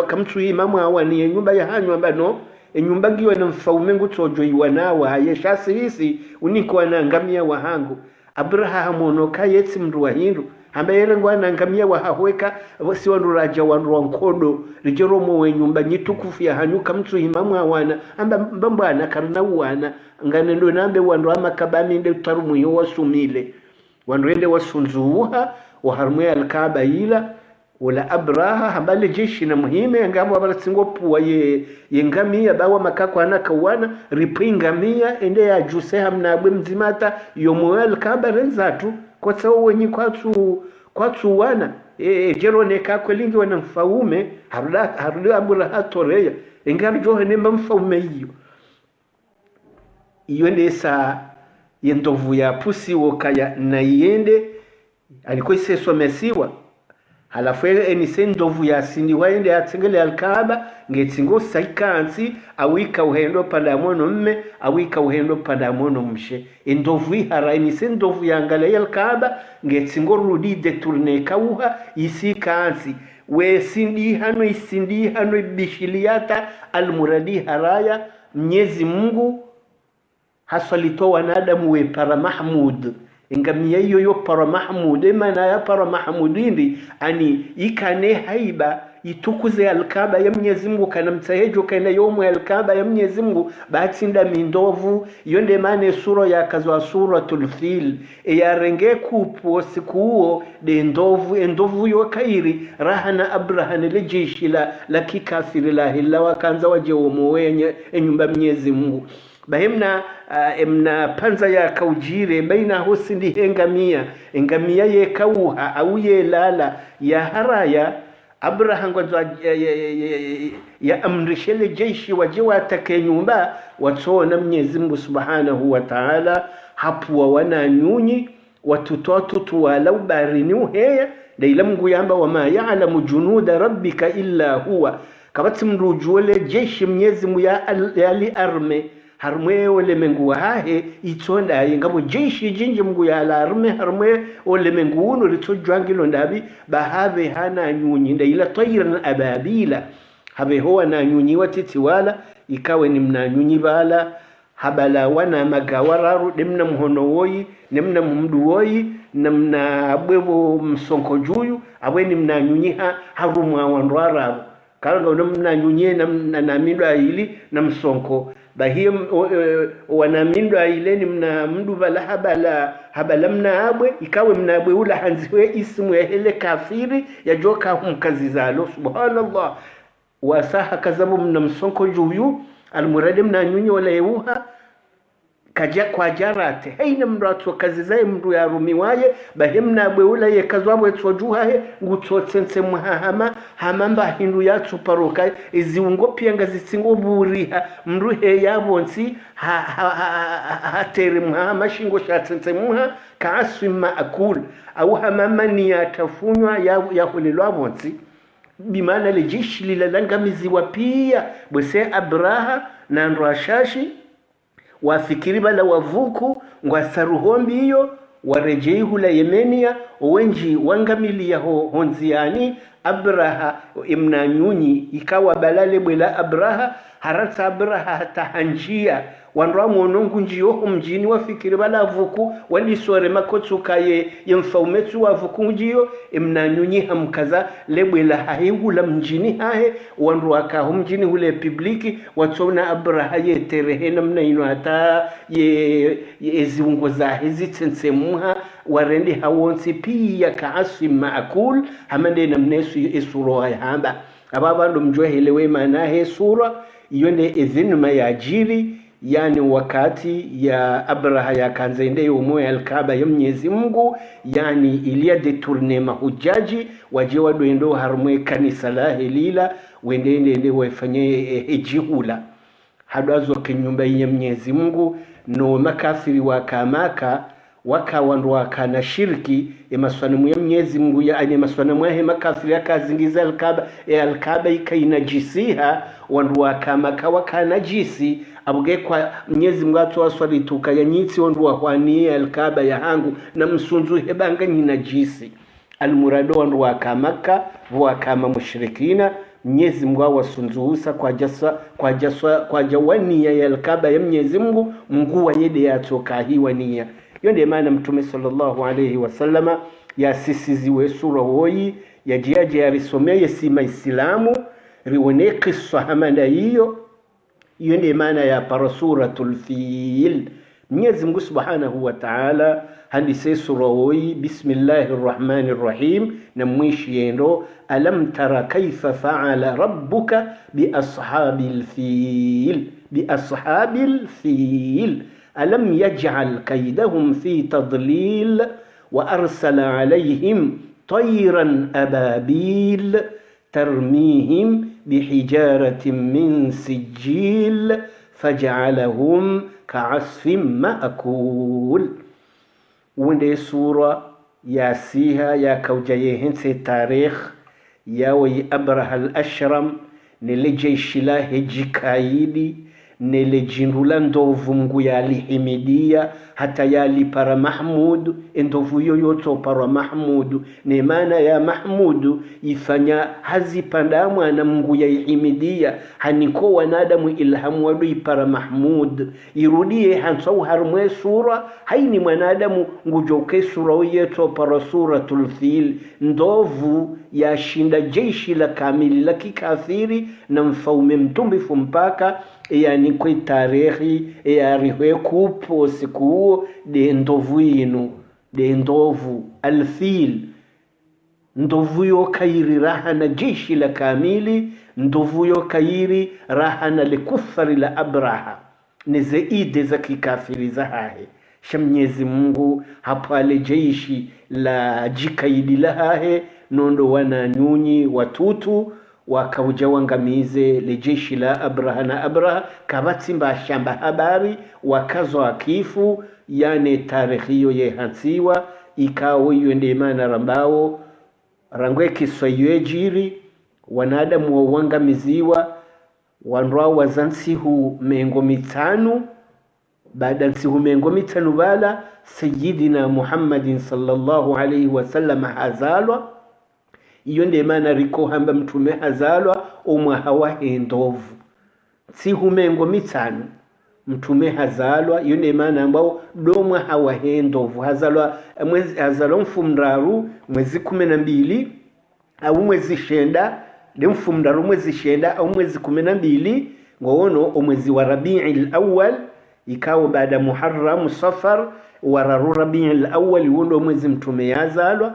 S1: kamtu imamu awani nyumba ya hanyu ambano nyumba ngiyo na mfaume ngutojo iwanawa hayesha sisi uniko anangamia wahangu Abraha hamonoka yetsi mndu wa hindu hambayere ngwana ngamia wahaweka wasi wanuraja wanruankodo rijoromo we nyumba nyitukufu ya hanyu kamtu imamu awana amba mbambana karna uwana nganendo nambe wanru amakabani nde utarumu yo wasumile wanrende wasunzuha waharmwe Alkaaba ila wala Abraha hambale jeshi na muhime ngamo abaratsingo puwa ye ngamia bawa makako anakawana ripingamia ende ya juse hamnabwe mzimata yomo Alkaaba renzatu kwa sababu wenye kwatu wana jerone kakwe lingi wana mfaume haruda Abraha toreya engari johe nemba mfaume iyo ndesa yendovu ya pusi wokaya na yende alikuwa iseso mesiwa halafu enise ndovu ya sindi waende atengele Alkaaba ngetsingo saikansi awika uhendo padamono mme awika uhendo padamono mshe ndovu ihara enise ndovu ya ngale Alkaaba ngetsingo rudi detourne kauha isikansi we sindi hano bishiliata almuradi haraya Mwenyezi Mungu hasalito wanadamu we para Mahmud ngamia hiyo yo para Mahmud maana ya para Mahmudindi ani ikane haiba itukuze Alkaaba ya Mwenyezi Mungu kana mtahejo kana yomu Alkaaba ya Mwenyezi Mungu batsinda mindovu yonde mane sura ya kazwa suratul fil ya renge kupo sikuo de ndovu yo kairi rahana Abraha ne jeshi la kikafiri la hilla wakanza waje womowenye nyumba Mwenyezi Mungu bahimna emna panza ya kaujire baina hosindi engamia ye kauha au ye lala ya haraya Abraha ngwanza ya amrishele jeshi waje watake nyumba watona Mwenyezi Mungu Subhanahu wa Ta'ala hapuwa wana nyunyi watutoto walau barini uheya daila Mungu yamba wama ya'lamu junuda rabbika illa huwa kabati mrujule jeshi Mwenyezi Mungu ya ali arme harmwe ole mengu hahe itonda ngabo jeshi jinje Mungu ya alarme harmwe ole mengu uno litojwangilo ndabi bahave hana nyunyi ndaila tayran ababila habe huwa na nyunyi watiti wala ikawe ni mna nyunyi bala habala wana magawararu demna mhono woyi nemna mumdu woyi namna bwebo msonko juyu abweni mna nyunyi harumwa wandwararu kalanga namna nyunyi na mindo ili na msonko bahim wanamindwa ile ni mna mndu bala habala mna abwe ikawe mna abwe ula hanziwe ismu hele kafiri ya joka humkazi zalo subhanallah wasaha kazabu mna msonko juyu almuradi mna nyunyi wala yeuha kaja kwa jarate haina mratu kazi zae mndu ya rumiwaye bahimna abwe ula ye kazwabwe tsojuha he ngutotsense muhahama hamamba hindu ya tsuparoka iziungo pia ngazitsingo buriha mndu he yabonsi hatere muhahama shingo shatsense muha kaaswima akul au hamama ni yatafunywa ya hulilwa bonsi bimana le jeshi lilalangamizi wapia bwese Abraha na Nrashashi wafikiri bala wavuku ngwasaruhombi hiyo warejei hula Yemenia wenji wangamili ya honziani Abraha imna nyunyi ikawa balale bwela Abraha harata Abraha hata hanjia wanra monongu njiyo mjini wafikiri bala vuku walisore makotsuka ye mfaumetsu wa vuku njiyo imnanyunyi hamkaza lebwela hahingula mjini hahe wanru akaho mjini hule publiki watsona abraha ye terehena mna ino hata ye ziungo zahe zitsensemuha warendi hawonsi pia kaasi maakul hamande namnesu isuro hamba ababa ndo mjwehelewe maanahe sura yonde idhinma ya jiri yani wakati ya Abraha ya kanzende umoya alkaba ya Mwenyezi Mungu yani ilia deturne mahujaji waje wadoendo harmwe kanisa la helila wendende wafanye hijihula hadwazo kinyumba ya Mwenyezi Mungu no makafiri wakamaka wakawandu wakana shirki maswanamu ya Mwenyezi Mungu yani maswanamu ya makafiri akazingiza alkaba ikainajisiha wandu wakamaka wakanajisi abuge kwa Mwenyezi Mungu atwaswali tukayanyitsi wandu wahwanie alkaba ya hangu na msunzu hebanga nyinajisi almurado wandu wakamaka wakama mushrikina Mwenyezi Mungu awasunzuhusa kwa jawani ya alkaba ya Mwenyezi Mungu Mungu wayede yatoka hiwa niya yonde maana mtume sallallahu alayhi wasallama ya sisiziwe sura hoyi ya jiaje ya risomeye sima islamu riwone qissa hamanda hiyo yonde maana ya parasuratul fil Mwenyezi Mungu subhanahu wa ta'ala handise sura hoyi bismillahir rahmanir rahim na mwishi yendo alam tara kaifa fa'ala rabbuka bi ashabil fil ألم يجعل كيدهم في تضليل وأرسل عليهم طيرا أبابيل ترميهم بحجارة من سجيل فجعلهم كعصف مأكول وندي سورة ياسيها يا كوجيهن سي تاريخ يا وي أبره الأشرم نلجيش الله جكايدي nele jindula ndovu mgu yalihimidia hata yali para Mahmud ndovu yoyoto para Mahmud ne maana ya Mahmud ifanya hazipandamu ana mgu yahimidia haniko wanadamu ilhamu wadu para Mahmud irudie hansau harmwe sura haini mwanadamu ngujoke sura yeto para suratul fil ndovu ya shinda jeshi la kamili la kikafiri na mfaume mtumbifu mpaka yani kwa tarehi ya rihwe kupo siku de ndovu inu de ndovu alfil ndovu yo kairi rahana jeshi la kamili ndovu yo kairi rahana likufari la Abraha ni zaidi za kikafiri za hahe Mwenyezi Mungu hapale jeshi la jikaidi la hahe nondo wana nyunyi watutu wakauja wangamize lejeshi la Abraha na Abraha kabatsimba shamba habari wakazo akifu yani tarikhiyo ye hansiwa ikawo yende mana rambao rangwe kiswayo jiri wanadamu wangamiziwa wanrwa wazansihu mengo mitanu baada nsihu mengo mitanu bala sayyidina Muhammadin sallallahu alayhi wasallam hazalwa iyo ndemana riko hamba mtume hazalwa umwa hawahe ndovu sihumengo mitano mtume hazalwa iyo ndemana ambao domwa hawahe ndovu hazalwa mfumraru mwezi 12 au mwezi shenda de mfumraru mwezi shenda au mwezi 12 ngono mwezi wa Rabi'il Awwal ikawa baada Muharram Safar wa Rabi'il Awwal wondo mwezi mtume yazalwa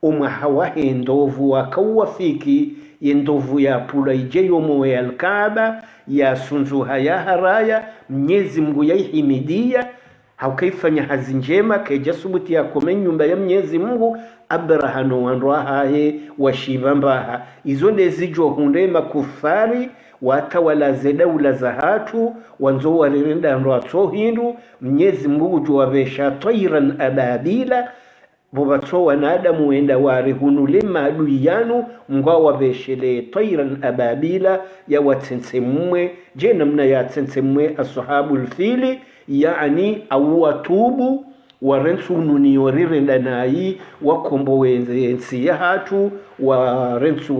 S1: umwa hawahe ndovu wakawafiki yendovu ya pula ijeyo moe alkaaba ya sunzuha ya haraya Mwenyezi Mungu yaihimidia haukaifanya hazi njema keja subuti ya kome nyumba ya Mwenyezi Mungu Abraha no wanroahaye washibambaha izo ndezijo hundema kufari watawala zedaula za hatu wanzo warirenda nroato hindu Mwenyezi Mungu juwabesha tayran ababila bobato wanadamu wenda wari hunule maadui yanu mgwa wabeshele tayran ababila ya watensemwe je namna ya tensemwe ashabul fili yani au watubu warensu nuni yorirenda nayi wakombo wenzi ya hatu warenso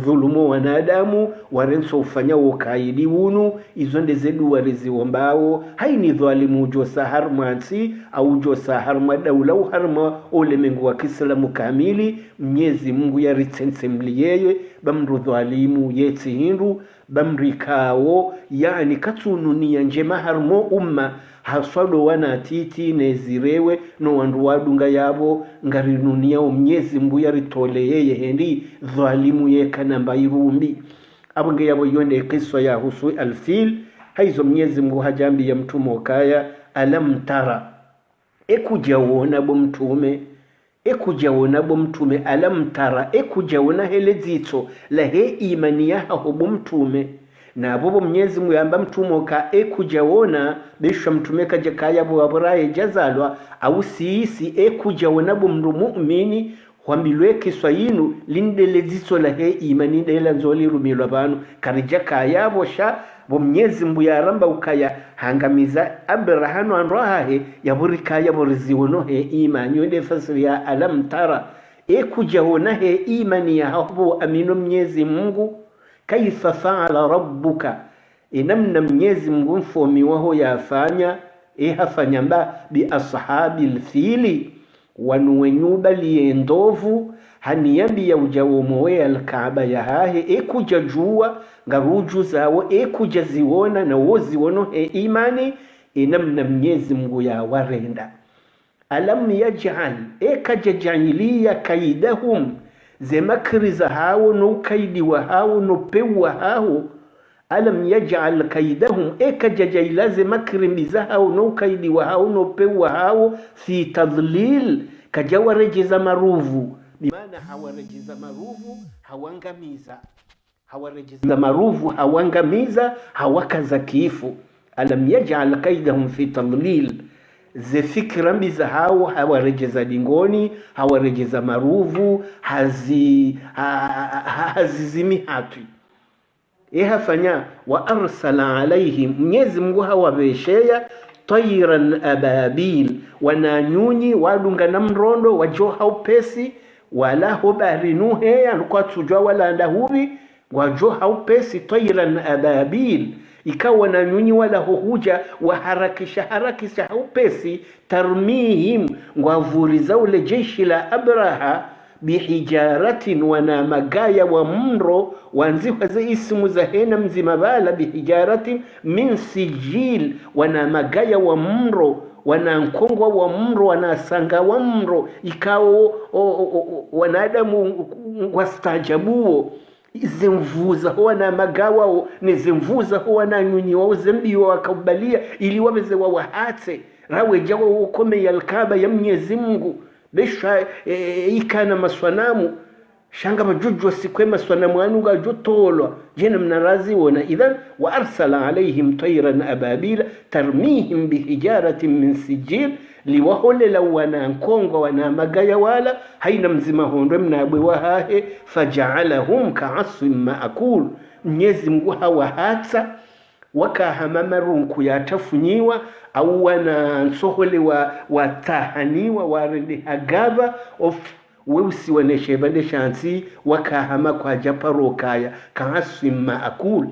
S1: dhulumu wanadamu, warenso ufanya ukaidi wunu, izo ndezedu wariziwombao. Haini dhalimu ujosa harmansi au ujosa harma daula au harma ulemengu wa Kiislamu kamili. Mwenyezi Mungu ya ritense mliyeye bamru dhalimu yeti hindu bamrikao, yani katununia njema harmo umma haswado wana titi nezirewe no wandu wadunga yabo ngarinunia Mwenyezi Mungu ya ritole yeye hendi dhalimu yeka namba irumbi. Abunge yabo yonde kiswa ya husu alfil. Haizo Mwenyezi Mungu hajambi ya mtumo kaya alam tara, ekujawona bo mtume, ekujawona bo mtume, alam tara, ekujawona hele zito la he imani ya bo mtume. Na bobo Mwenyezi Mungu yamba mtumo ka ekujawona besha mtume kaja kaya bo aburaye jazalwa au siisi ekujawona bo mru mu'mini wambilwe kiswa yinu lindele zito la he imani dela nzoli rumilwa banu karija kaya bo sha bo Mwenyezi Mungu yaramba ukaya hangamiza Abrahanu anrohahe yaburika yaburiziwono he imani. Yonde fasiri ya alam tara, ekujawona he imani ya habo amino Mwenyezi Mungu. Kaifa faala rabbuka, inamna Mwenyezi Mungu mfomi waho yafanya hafanya mba bi ashabil fili, wanuwenyuba liendovu haniyambi ya ujawomowe alkaaba ya hahe ekujajua ngaruju zawo ekujaziwona na woziwono he imani. Inamna Mwenyezi Mungu ya warenda. Alam yaj'al, ekajajanilia kaidahum, zemakriza hao no kaidi wa hao no pewa hao. Alam yaj'al kaidahum, ekajajaila zemakrimbiza hao no kaidi wa hao no pewa hao fi tadlil, kajawarejeza maruvu. Bimana hawarejeza maruvu hawangamiza, hawarejeza maruvu hawangamiza, hawakaza kifu. Alam yaj'al kaidahum fi tadlil, ze fikra mbiza hao hawarejeza dingoni, hawarejeza maruvu, hazizimi hatui. Hafanya wa arsala alaihim, Mwenyezi Mungu hawabeshea tayran ababil, wananyunyi wadunga na mrondo wajoha upesi, wala hubarinuhe alikuwa tujua wala ndahubi wajoha upesi tayran ababil. Ikawa na nyunyi wala huja harakisha upesi, tarmihim ngwavuriza ule jeshi la Abraha bihijaratin, wana magaya wa mro wanziwa za ismu za hena mzimabala bihijaratin min sijil, wana magaya wa mro, wana nkongwa wa mro, wana sanga wa mro. Ikawa wanadamu wastajabuo zimvuza huwa na magawa ni zimvuza huwa na nyunyi wao zembiwa wakabalia ili wabeze wawahate rawe jawa ukome ya alkaba ya Mwenyezi Mungu. Besha ikana maswanamu shanga majuju sikwe maswanamu anuga jutolwa jena mnarazi wona. Idhan wa arsala alaihim tayran ababila tarmihim bihijaratin min sijil, liwaholela wana nkongo wana magaya wala haina mzima hondwe mnabwe wahahe faja'alahum ka'asfin ma'kul. Mwenyezi Mungu hawahata wakahamamaru yatafunyiwa au wana nsohole watahaniwa warende hagava of weusi waneshebande shansi wakahama kwa japarokaya ka'asfin ma'kul.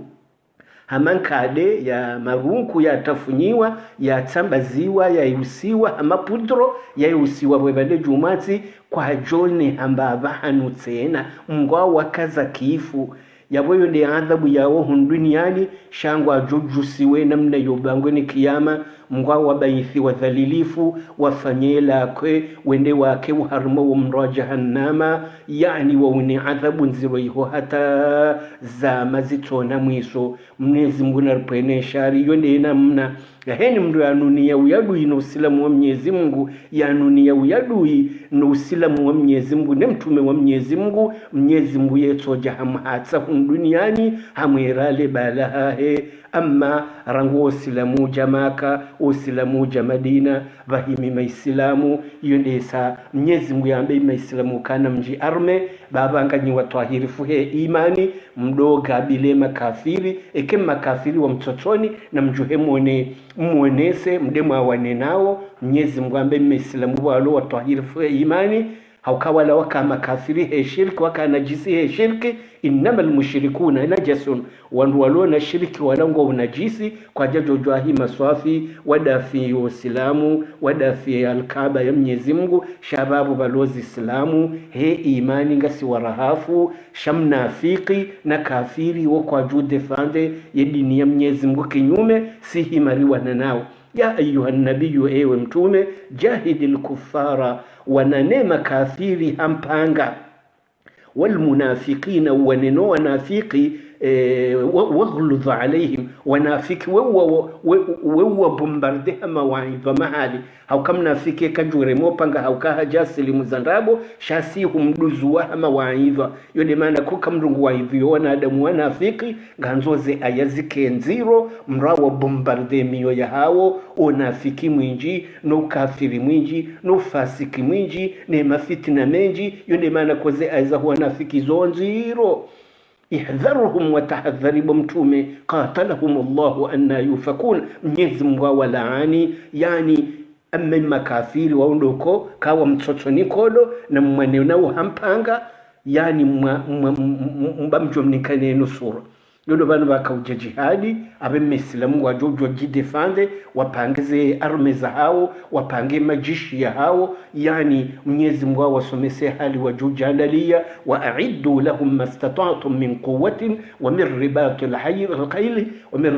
S1: Hamankade ya marunku ya tafunyiwa ya tambaziwa ya yusiwa amapudro ya yusiwa webande jumati kwa jone hambaba hanutsena mngwa wakaza kifu yaboyo ndi adhabu yawo hunduniani shangwa jojusiwe namna yobangwe ni kiyama mngwa wabayithi wadhalilifu wafanyela kwe wende wake uharmo wa mro jahannama, yani wawini adhabu nziro iho hata za mazitona mwiso. Mwenyezi Mungu narupene shari yonde namna heni mdu yanunia uyadui no usilamu wa Mwenyezi Mungu, yanunia uyadui no usilamu wa Mwenyezi Mungu ne mtume wa Mwenyezi Mungu. Mwenyezi Mungu yetoja hamhatsa hunduniani hamwirale balahahe. Amma rangu usilamu jamaka usilamu jamadina vahimi maislamu yondesa Mwenyezi Mungu yambe maislamu kana mji arme babanga nyi watwahirifu he imani mdoga bile makafiri eke makafiri wa mtotoni na mjuhe muonese mdemu awane nao. Mwenyezi Mungu yambe maislamu walo watwahirifu he imani haukawala waka makafiri he shirki waka najisi he shirki. Innamal mushrikuna najasun, wandu walona shirki walango unajisi kwa jajojwa hii maswafi wadafi uislamu wadafi alkaaba ya Mwenyezi Mungu shababu balozi islamu he imani ngasi warahafu shamnafiki na kafiri kwa jude fande ya dini ya Mwenyezi Mungu kinyume si himariwa na nao. Ya ayuha nabiyu, ewe mtume, jahidil kuffara, wananema kafiri hampanga, walmunafiqina, waneno wanafiki waghludh alaihim, wanafiki wewa bombarde hama waidha mahali hauka mnafiki kajure mopanga hauka hajasili muzandabo shasi humduzuwa hama waidha. Yode maana kuka mrungu waidhiyo wanadamu wanafiki ganzoze ayazike nziro mrawa bombarde miyo ya hao unafiki mwinji no kafiri mwinji no fasiki mwinji ne mafitina menji. Yode maana koze aiza wanafiki zonziro ihdharuhum wa tahadhari mtume qatalahum Allahu anna yufakun, Mwenyezi Mungu walaani yani amma makafiri waondoko kawa mtoto nikodo na mwane nao hampanga yani mbamjomnikane nusura. Yodo banu bakauja jihadi abe Muislamu wajojo jidefande wapangize arme za hao wapange majishi ya hao yani Mwenyezi Mungu wasomese hali wajujandalia wa a'iddu lahum mastata'tum min quwwatin wa min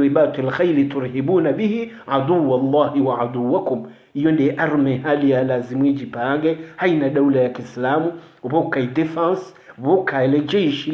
S1: ribatil khayl turhibuna bihi aduwwa Allahi wa aduwwakum. Hiyo ndiye arme hali ya lazimu ijipange. Haina daula ya Kiislamu uboka defense voka ile jeshi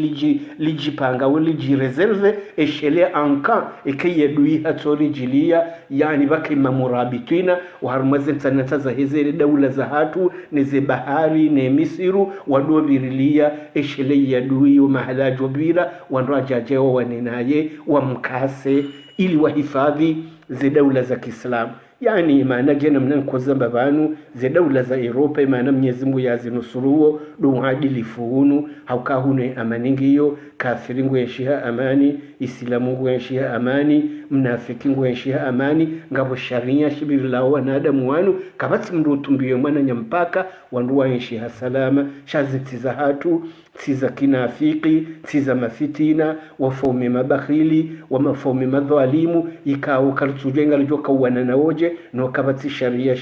S1: lijipanga wali reserve eshele anka ikiye dui hatori jilia yani baki mamurabitina wa harmazen sanata za hizi daula za hatu neze bahari ne Misiru wadobirilia eshele ya dui wa mahalajo bila wanrajajeo waninaye wamkase ili wahifadhi ze daula za Kiislamu. Yani maana jena mnankoza babanu ze daula za Europa maana Mwenyezi Mungu yazinusuruo duadili fuunu haukahune amaningiyo kafiri ngo yeshia amani Islamu ngo yeshia amani mnafiki ngo yeshia amani ngabo sharia shibiri lao wanadamu wanu kabati mrutumbiyo mwana nyampaka wanduwa yeshia salama shaziti za hatu siza kinafiki siza mafitina wafomi mabakhili wa mafomi madhalimu ikao kartujenga lijoka wananaoje no kabati sharia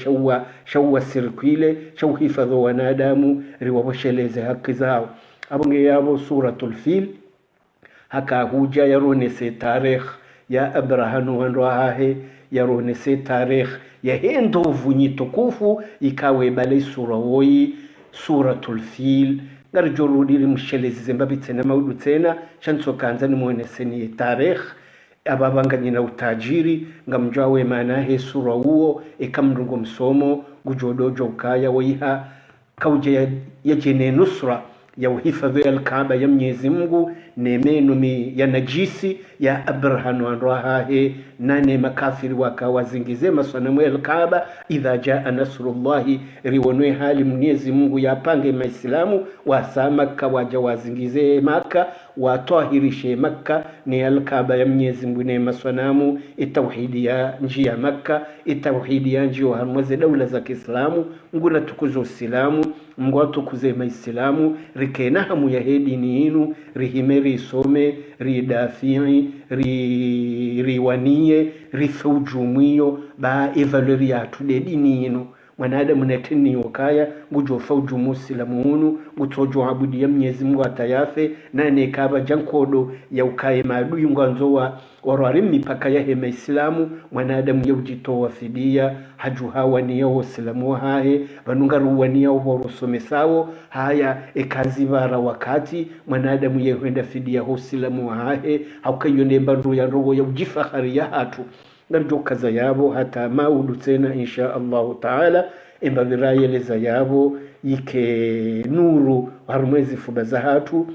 S1: shawa sirkwile shaw hifadhu wanadamu riwabosheleze haki zao. Abonge yabo suratul fil haka huja yaronese tarikh ya Abraham wanroahe yaronese tarikh ya hendovu nyitukufu ikawe bale suratul fil ngarjorudiri mshelezi zembabi tena maudu tena chanso kanza ni muoneseni tarikh ababanganye na utajiri ngamjwawe maana sura huo ikamrungo msomo gujodojo ukaya waiha kauje ya jene nusra ya uhifadhi al-Kaaba ya Mwenyezi Mungu nemenu ya najisi ya Abraham wanrahahe nane makafiri wakawazingize masanamu ya al-Kaaba idha jaa nasrullahi riwonwe hali Mwenyezi Mungu yapange maislamu wasa Makka waja wazingize Makka watahirishe Makka ni al-Kaaba ya Mwenyezi Mungu ne masanamu itauhidi ya nji ya Makka itauhidi ya nji wa harmaze daula za Kiislamu nguna tukuzo Uislamu Mungu tukuze maislamu rikena hamu ya hedi ni inu rihimeri some ridafi'i riwanie rifujumuyo ba evaluari ya tude dini inu mwanadamu neteni wakaya ngujo fauju muslimu ngutojo abudi ya Mwenyezi Mungu atayafe nane kaba jankodo ya ukaye maadui ngwanzowa warwari mipaka ya hema Islamu mwanadamu ya ujitoa fidia haju hawa ni ya Islamu hae banungaruwa ni ya uborosomesao haya ekazibara wakati mwanadamu ya huenda fidia Islamu hae haukayone bandu ya roho ya ujifahari ya hatu narjo kaza yabo hata maudu tena insha Allah taala imbabirayeleza yabo yike nuru harumwezi fubaza hatu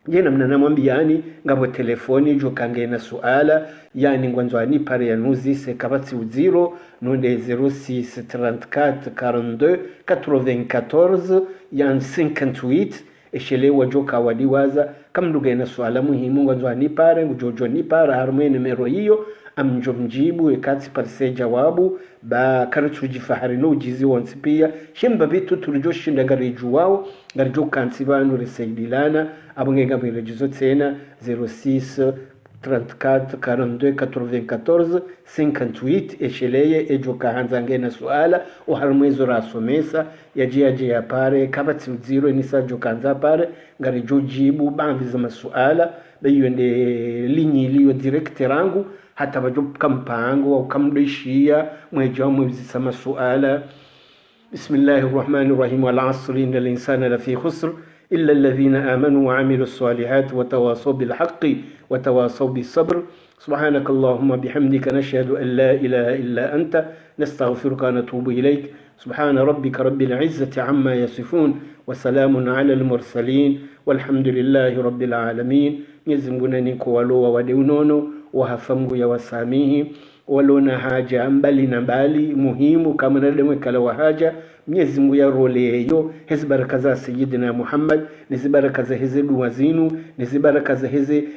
S1: jena mnanamwambiani ngabo telefoni jo kangena suala yani ngwanzwani pare ya nuzi se kabati uziro nonde 0634 42 94 yani 58 eshele wajoka wadiwaza kamnduga na suala muhimu ngwanzwani pare ngujojo ni pare harume numero hiyo amjo mjibu ekati parse jawabu ba karatu jifahari no ujizi wansi pia shemba bitu tulijo shinda gariju wao gariju kansi banu resaidilana abungenga mwirejizo tena 06 34 42 94 58 esheleye ejo kahanza ngena suala uharumwezo rasomesa yaje ya pare kabati mziro nisa jo kanza pare ngarijo jibu bambiza masuala bayende linyi iliyo direct rangu hata bajo kampango au kamdishia mwejo mwebizisa masuala. Bismillahirrahmanirrahim. Wal asri innal insana lafi khusr illa alladhina amanu wa amilus salihati wa tawasaw bil haqqi wa tawasaw bis sabr. سبحانك اللهم بحمدك نشهد أن لا إله إلا أنت نستغفرك ونتوب إليك. سبحان ربك رب العزة عما يصفون وسلام على المرسلين والحمد لله رب العالمين. يزمنا نكو ولو ودونونو وهفمغو يوساميه ولونا haja mbali na mbali muhimu kama nademwe kala wa haja Mwenyezi Mungu yaroleyo hizi baraka za Sayyidina Muhammad, hizi baraka za hizi dua zinu, hizi baraka za hizi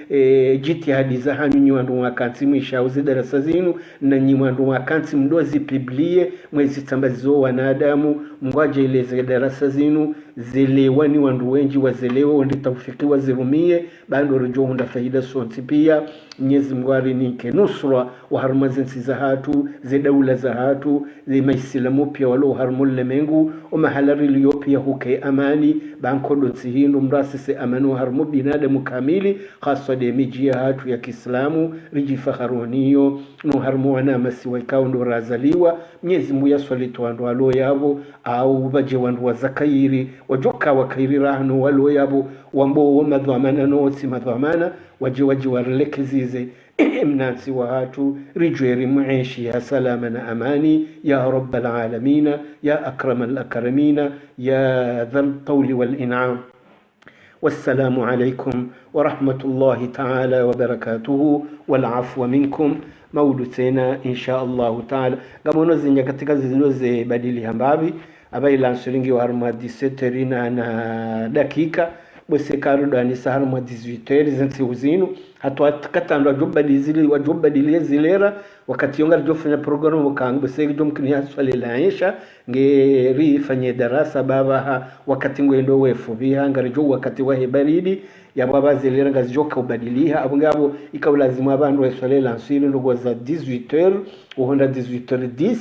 S1: jitihadi za hanyu nyiwandu wakansi mwisha uzi darasa zinu na nyiwandu wakansi mdozi piblie mwezi tambazizo wanadamu mwaje ileze darasa zinu zilewani wandu wenji wazelewa wandi tawfiki wazirumie bando rejo hunda faida sonti pia. Mwenyezi Mungu arinike nusra wa harumazensi za hatu zidaula za hatu zimaislamu pia walo harumulle mengu umahalari liyo pia huke amani bankodo nsihinu mrasisi amanu harumu binadamu kamili khaswa de mijia hatu ya Kiislamu rijifakharoniyo no harumu wanamasi waikao ndo razaliwa. Mwenyezi Mungu yaswalitu wandu walo yabo au baje wandu wazakairi wajoka wakairi rahnu walo yabo wambo wamadhamana noti madhamana waji warelekezize mnansi wahatu rijweri muishi ya salama na amani ya rabbal alamina ya akramal akramina ya dhal tawli wal in'am. Wassalamu alaikum wa rahmatullahi ta'ala wa barakatuhu wal afwa minkum. Maudu tena insha Allah ta'ala gamono zinya katika ziloze badili hambabi abai lansuringi wa harma 17 na dakika bose karudo anisa harma 18 zensi uzinu hatu atakatando wajubadili zilera wakati yonga jofanya programu wakangu bose jomkini haswali laisha ngeri fanye darasa baba wakati ngwendo wefu biha ngarijo wakati wahe baridi ya baba zilera ngazijoka ubadiliha abungabo ikawlazimu abantu waswali lansiri ndogo za 18h uhonda 18h10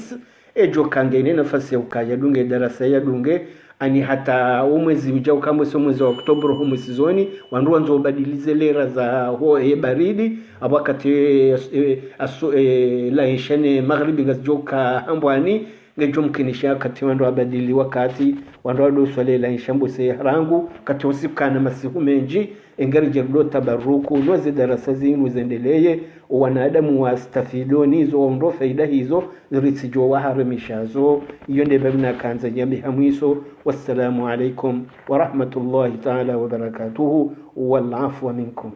S1: ejo kangene nafasi ya ukaya dunge darasa ya dunge ani hata umwezi ujao kama sio mwezi wa Oktoba humu sizoni wandu wanzo badilize lera za ho baridi wakati la ishane magharibi ngajoka hambwani ngejo mkinisha kati wandu abadili wakati wandu wado swale la ishambo se rangu kati usipkana masiku menji engari jerdo tabaruku noze darasa zinu zendeleye wanadamu wastafidoni hizo waondo faida hizo zirisijo waharimishazo. Iyo ndio babna kanza jambi hamwiso. Wassalamu alaikum wa rahmatullahi ta'ala wa barakatuhu wal afwa minkum.